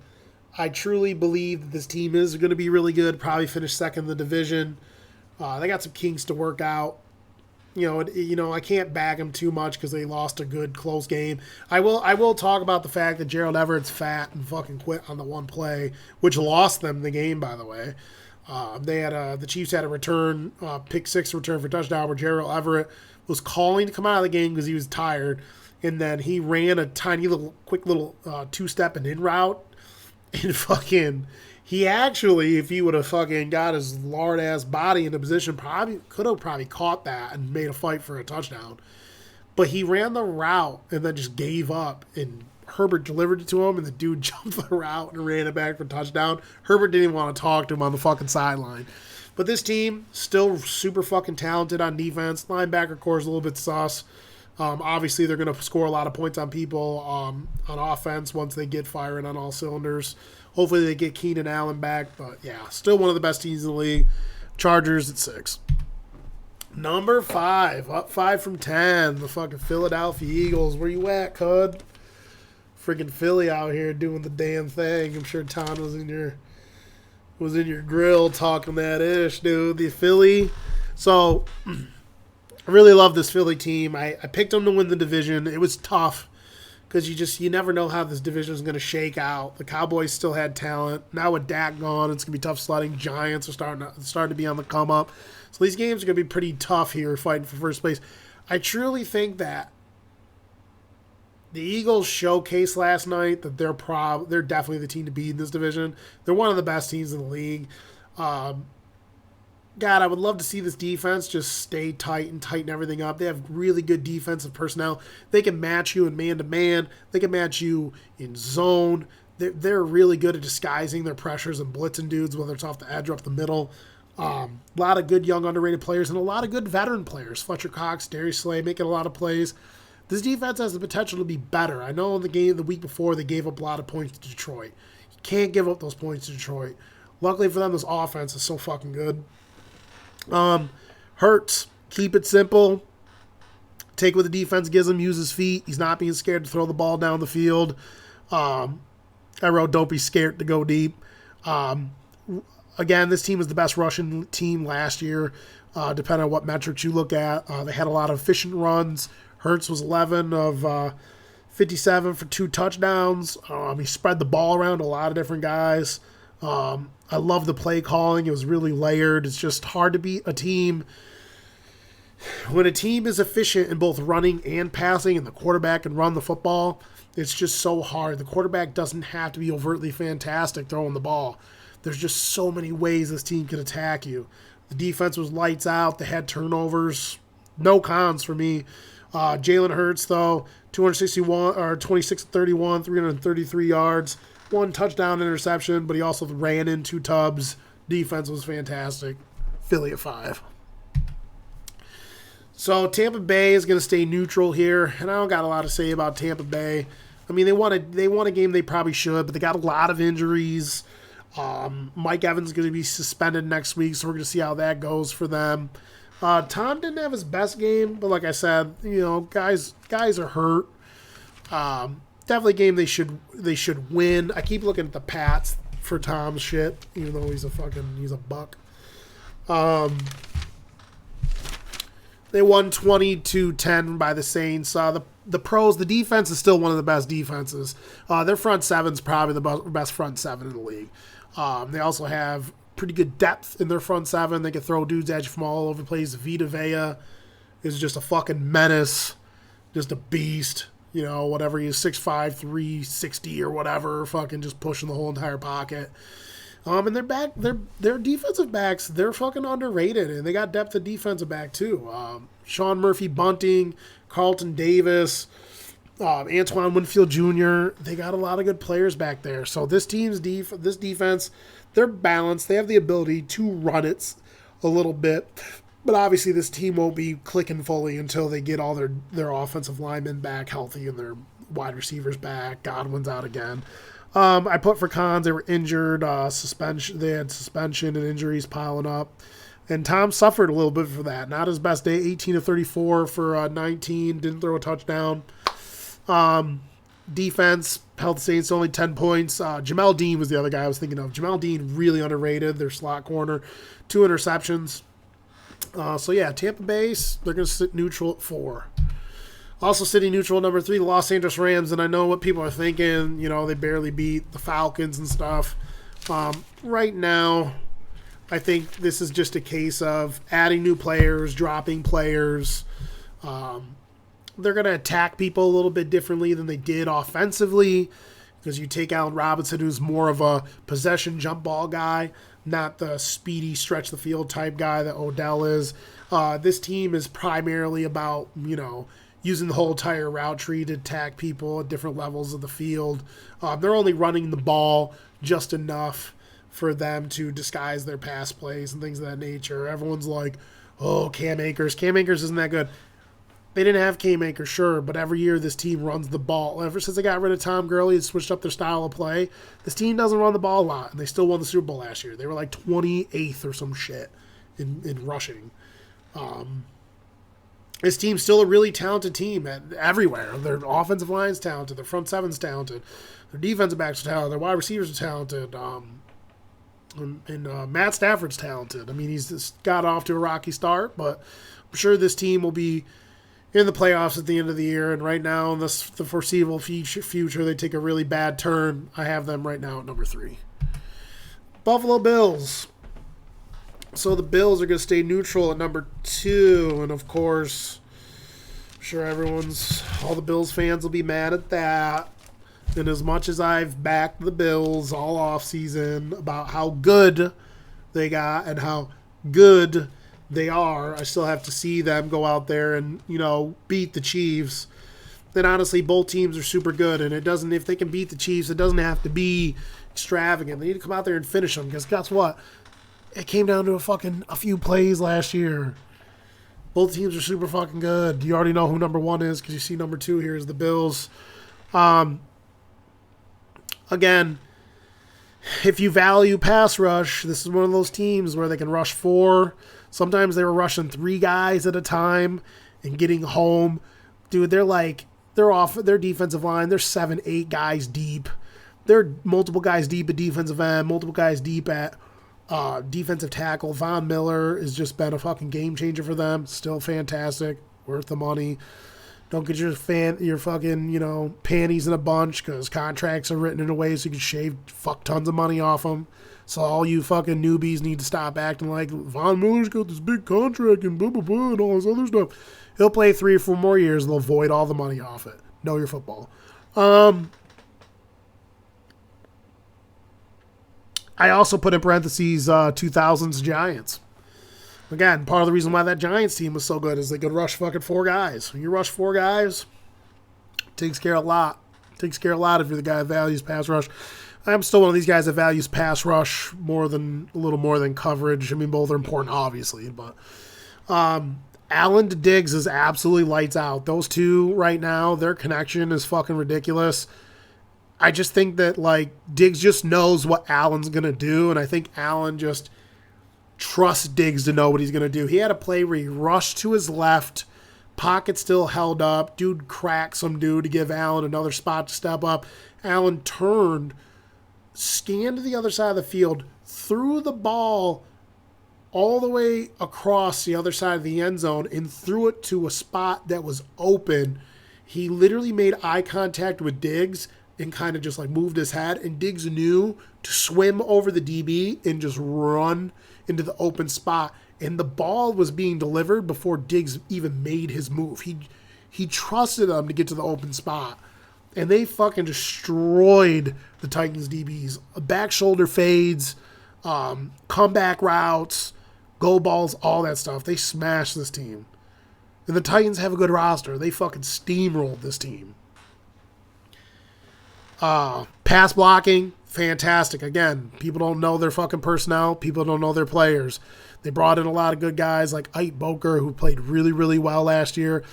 I truly believe that this team is going to be really good, probably finish second in the division. They got some kinks to work out. I can't bag them too much because they lost a good close game. I will talk about the fact that Gerald Everett's fat and fucking quit on the one play, which lost them the game, by the way. The Chiefs had a return, pick six return for touchdown where Gerald Everett was calling to come out of the game because he was tired, and then he ran a quick little two-step and in route, and he actually, if he would have fucking got his lard-ass body into position, could have caught that and made a fight for a touchdown. But he ran the route and then just gave up, and Herbert delivered it to him, and the dude jumped the route and ran it back for a touchdown. Herbert didn't even want to talk to him on the fucking sideline. But this team, still super fucking talented on defense. Linebacker core is a little bit sus. Obviously, they're going to score a lot of points on people on offense once they get firing on all cylinders. Hopefully they get Keenan Allen back. But, yeah, still one of the best teams in the league. Chargers at 6. Number 5, up 5 from 10, the fucking Philadelphia Eagles. Where you at, cud? Freaking Philly out here doing the damn thing. I'm sure Tom was in your grill talking that ish, dude. The Philly. So, I really love this Philly team. I picked them to win the division. It was tough because you never know how this division is going to shake out. The Cowboys still had talent. Now with Dak gone, it's going to be tough sledding. Giants are starting to be on the come up. So these games are going to be pretty tough here fighting for first place. I truly think that the Eagles showcased last night that they're definitely the team to beat in this division. They're one of the best teams in the league. God, I would love to see this defense just stay tight and tighten everything up. They have really good defensive personnel. They can match you in man-to-man. They can match you in zone. They're really good at disguising their pressures and blitzing dudes, whether it's off the edge or up the middle. A lot of good young underrated players and a lot of good veteran players. Fletcher Cox, Darius Slay making a lot of plays. This defense has the potential to be better. I know in the game the week before they gave up a lot of points to Detroit. You can't give up those points to Detroit. Luckily for them, this offense is so fucking good. Hurts, keep it simple. Take what the defense gives him, use his feet. He's not being scared to throw the ball down the field. I wrote, don't be scared to go deep. Again, this team was the best rushing team last year, depending on what metrics you look at. They had a lot of efficient runs. Hurts was 11 of 57 for 2 touchdowns. He spread the ball around to a lot of different guys. I love the play calling. It was really layered. It's just hard to beat a team. When a team is efficient in both running and passing and the quarterback can run the football, it's just so hard. The quarterback doesn't have to be overtly fantastic throwing the ball. There's just so many ways this team can attack you. The defense was lights out. They had turnovers. No cons for me. Jalen Hurts, though, 26-31, 333 yards. 1 touchdown interception, but he also ran in 2 tubs. Defense was fantastic. Philly at 5. So Tampa Bay is going to stay neutral here, and I don't got a lot to say about Tampa Bay. I mean, they won a game they probably should, but they got a lot of injuries. Mike Evans is going to be suspended next week, so we're going to see how that goes for them. Tom didn't have his best game, but like I said, guys are hurt. Definitely a game they should win. I keep looking at the Pats for Tom's shit, even though he's a buck. They won 20-10 by the Saints. The pros, the defense is still one of the best defenses. Their front seven's probably the best front seven in the league. They also have pretty good depth in their front seven. They can throw dudes at you from all over the place. Vita Vea is just a fucking menace, just a beast. Whatever he is, 6'5", 360 or whatever, fucking just pushing the whole entire pocket. And their defensive backs, they're fucking underrated, and they got depth of defensive back too. Sean Murphy Bunting, Carlton Davis, Antoine Winfield Jr. They got a lot of good players back there. So this team's defense, they're balanced. They have the ability to run it a little bit. But obviously this team won't be clicking fully until they get all their offensive linemen back healthy and their wide receivers back. Godwin's out again. I put for cons, they were injured, suspension. They had suspension and injuries piling up. And Tom suffered a little bit for that. Not his best day, 18 of 34 for 19, didn't throw a touchdown. Defense held the Saints to only 10 points. Jamel Dean was the other guy I was thinking of. Jamel Dean, really underrated, their slot corner. 2 interceptions. So yeah, Tampa Bay, they're going to sit neutral at 4. Also sitting neutral at number 3, the Los Angeles Rams, and I know what people are thinking. You know, they barely beat the Falcons and stuff. Right now, I think this is just a case of adding new players, dropping players. They're going to attack people a little bit differently than they did offensively because you take Allen Robinson, who's more of a possession jump ball guy, not the speedy stretch the field type guy that Odell is. This team is primarily about, you know, using the whole entire route tree to attack people at different levels of the field. They're only running the ball just enough for them to disguise their pass plays and things of that nature. Everyone's like, oh, Cam Akers. Cam Akers isn't that good. They didn't have Cam Akers, sure, but every year this team runs the ball. Ever since they got rid of Tom Gurley and switched up their style of play, this team doesn't run the ball a lot, and they still won the Super Bowl last year. They were like 28th or some shit in rushing. This team's still a really talented team everywhere. Their offensive line's talented. Their front seven's talented. Their defensive backs are talented. Their wide receivers are talented. And Matt Stafford's talented. I mean, he's just got off to a rocky start, but I'm sure this team will be in the playoffs at the end of the year. And right now, in the foreseeable future, they take a really bad turn. I have them right now at number 3. Buffalo Bills. So the Bills are going to stay neutral at number 2. And, of course, I'm sure all the Bills fans will be mad at that. And as much as I've backed the Bills all offseason about how good they got and how good they are, I still have to see them go out there and, you know, beat the Chiefs. Then honestly, both teams are super good. And if they can beat the Chiefs, it doesn't have to be extravagant. They need to come out there and finish them. Because guess what? It came down to a few plays last year. Both teams are super fucking good. You already know who number 1 is because you see number 2 here is the Bills. Again, if you value pass rush, this is one of those teams where they can rush 4. Sometimes they were rushing 3 guys at a time and getting home. Dude, they're off their defensive line. They're 7, 8 guys deep. They're multiple guys deep at defensive end, multiple guys deep at defensive tackle. Von Miller has just been a fucking game changer for them. Still fantastic. Worth the money. Don't get your fucking, you know, panties in a bunch because contracts are written in a way so you can shave fuck tons of money off them. So all you fucking newbies need to stop acting like Von Miller's got this big contract and blah, blah, blah, and all this other stuff. He'll play 3 or 4 more years and they'll void all the money off it. Know your football. I also put in parentheses 2000s Giants. Again, part of the reason why that Giants team was so good is they could rush fucking 4 guys. When you rush 4 guys, takes care of a lot. Takes care of a lot if you're the guy that values pass rush. I'm still one of these guys that values pass rush a little more than coverage. I mean, both are important, obviously, but Allen to Diggs is absolutely lights out. Those two right now, their connection is fucking ridiculous. I just think that, like, Diggs just knows what Allen's going to do, and I think Allen just trusts Diggs to know what he's going to do. He had a play where he rushed to his left, pocket still held up, dude cracked some dude to give Allen another spot to step up. Allen turned, scanned to the other side of the field, threw the ball all the way across the other side of the end zone and threw it to a spot that was open. He literally made eye contact with Diggs and kind of just like moved his head, and Diggs knew to swim over the DB and just run into the open spot. And the ball was being delivered before Diggs even made his move. He trusted them to get to the open spot. And they fucking destroyed the Titans DBs. Back shoulder fades, comeback routes, go balls, all that stuff. They smashed this team. And the Titans have a good roster. They fucking steamrolled this team. Pass blocking, fantastic. Again, people don't know their fucking personnel. People don't know their players. They brought in a lot of good guys like Ike Boker, who played really, really well last year.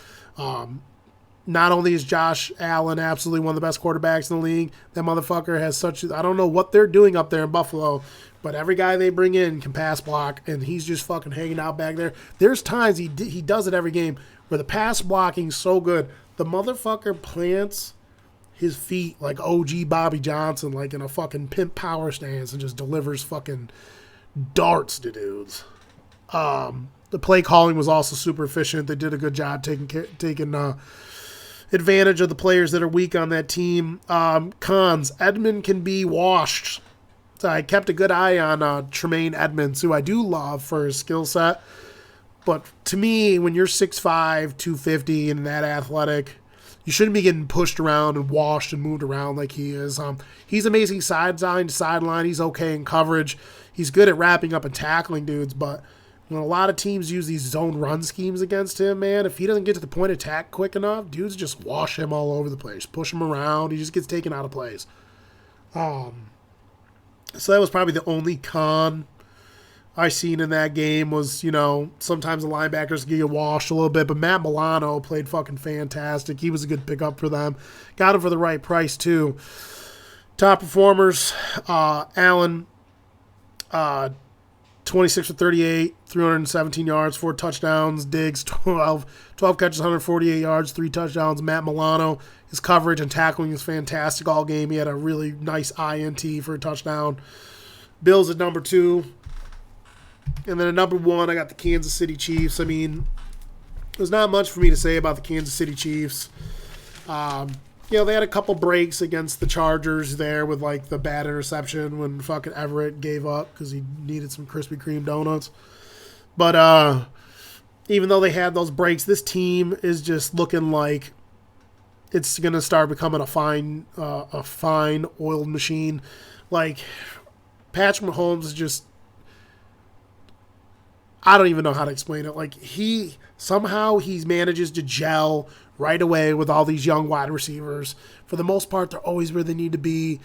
Not only is Josh Allen absolutely one of the best quarterbacks in the league, that motherfucker has such, I don't know what they're doing up there in Buffalo, but every guy they bring in can pass block, and he's just fucking hanging out back there. There's times he does it every game where the pass blocking's so good, the motherfucker plants his feet like OG Bobby Johnson, like in a fucking pimp power stance, and just delivers fucking darts to dudes. The play calling was also super efficient. They did a good job taking advantage of the players that are weak on that team. Cons, Edmund can be washed. So I kept a good eye on Tremaine Edmonds, who I do love for his skill set. But to me, when you're 6'5", 250, and that athletic, you shouldn't be getting pushed around and washed and moved around like he is. He's amazing sideline to sideline. He's okay in coverage. He's good at wrapping up and tackling dudes, but when a lot of teams use these zone run schemes against him, man, if he doesn't get to the point of attack quick enough, dudes just wash him all over the place, push him around. He just gets taken out of plays. So that was probably the only con I seen in that game was, sometimes the linebackers get washed a little bit, but Matt Milano played fucking fantastic. He was a good pickup for them. Got him for the right price, too. Top performers, Allen, 26 for 38, 317 yards, 4 touchdowns. Diggs, 12 catches, 148 yards, 3 touchdowns. Matt Milano, his coverage and tackling is fantastic all game. He had a really nice INT for a touchdown. Bills at number 2. And then at number 1, I got the Kansas City Chiefs. I mean, there's not much for me to say about the Kansas City Chiefs. They had a couple breaks against the Chargers there with, like, the bad interception when fucking Everett gave up because he needed some Krispy Kreme donuts. But even though they had those breaks, this team is just looking like it's going to start becoming a fine oiled machine. Like, Patrick Mahomes is just, I don't even know how to explain it. Like, he manages to gel right away with all these young wide receivers. For the most part, they're always where they need to be.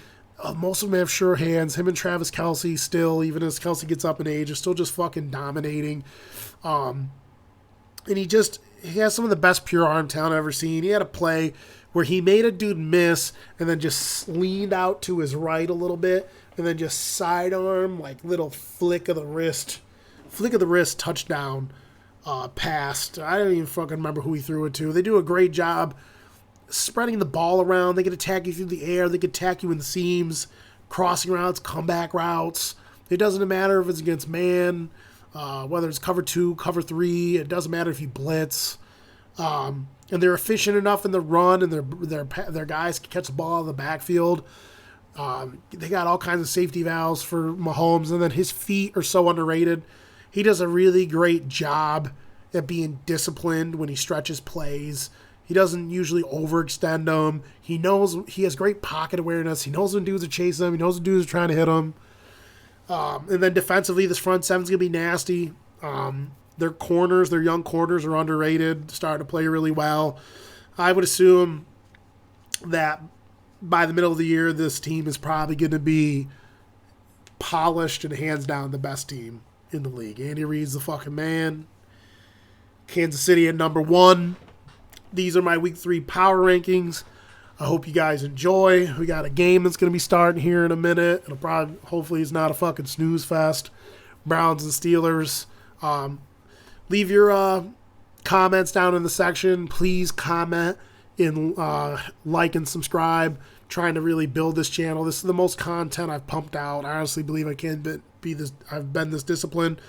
Most of them have sure hands. Him and Travis Kelce still, even as Kelce gets up in age, are still just fucking dominating. And he has some of the best pure arm talent I've ever seen. He had a play where he made a dude miss and then just leaned out to his right a little bit and then just sidearm, like little flick of the wrist touchdown. Passed. I don't even fucking remember who he threw it to. They do a great job spreading the ball around. They can attack you through the air. They can attack you in the seams, crossing routes, comeback routes. It doesn't matter if it's against man, whether it's cover 2, cover 3. It doesn't matter if you blitz. And they're efficient enough in the run, and their guys can catch the ball out of the backfield. They got all kinds of safety valves for Mahomes, and then his feet are so underrated. He does a really great job at being disciplined when he stretches plays. He doesn't usually overextend them. He has great pocket awareness. He knows when dudes are chasing him. He knows when dudes are trying to hit him. And then defensively, this front seven's going to be nasty. Their young corners are underrated, starting to play really well. I would assume that by the middle of the year, this team is probably going to be polished and hands down the best team in the league. Andy Reid's the fucking man. Kansas City at number 1. These are my Week 3 power rankings. I hope you guys enjoy. We got a game that's going to be starting here in a minute. Hopefully it's not a fucking snooze fest. Browns and Steelers. Leave your comments down in the section. Please comment and like and subscribe. Trying to really build this channel. This is the most content I've pumped out. I honestly believe I can be this. I've been this disciplined.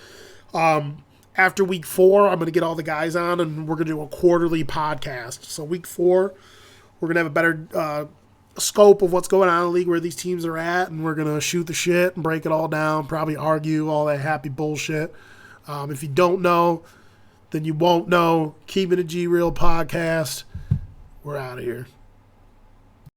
After week 4, I'm going to get all the guys on, and we're going to do a quarterly podcast. So week 4, we're going to have a better scope of what's going on in the league, where these teams are at, and we're going to shoot the shit and break it all down, probably argue all that happy bullshit. If you don't know, then you won't know. Keeping a G Real podcast. We're out of here.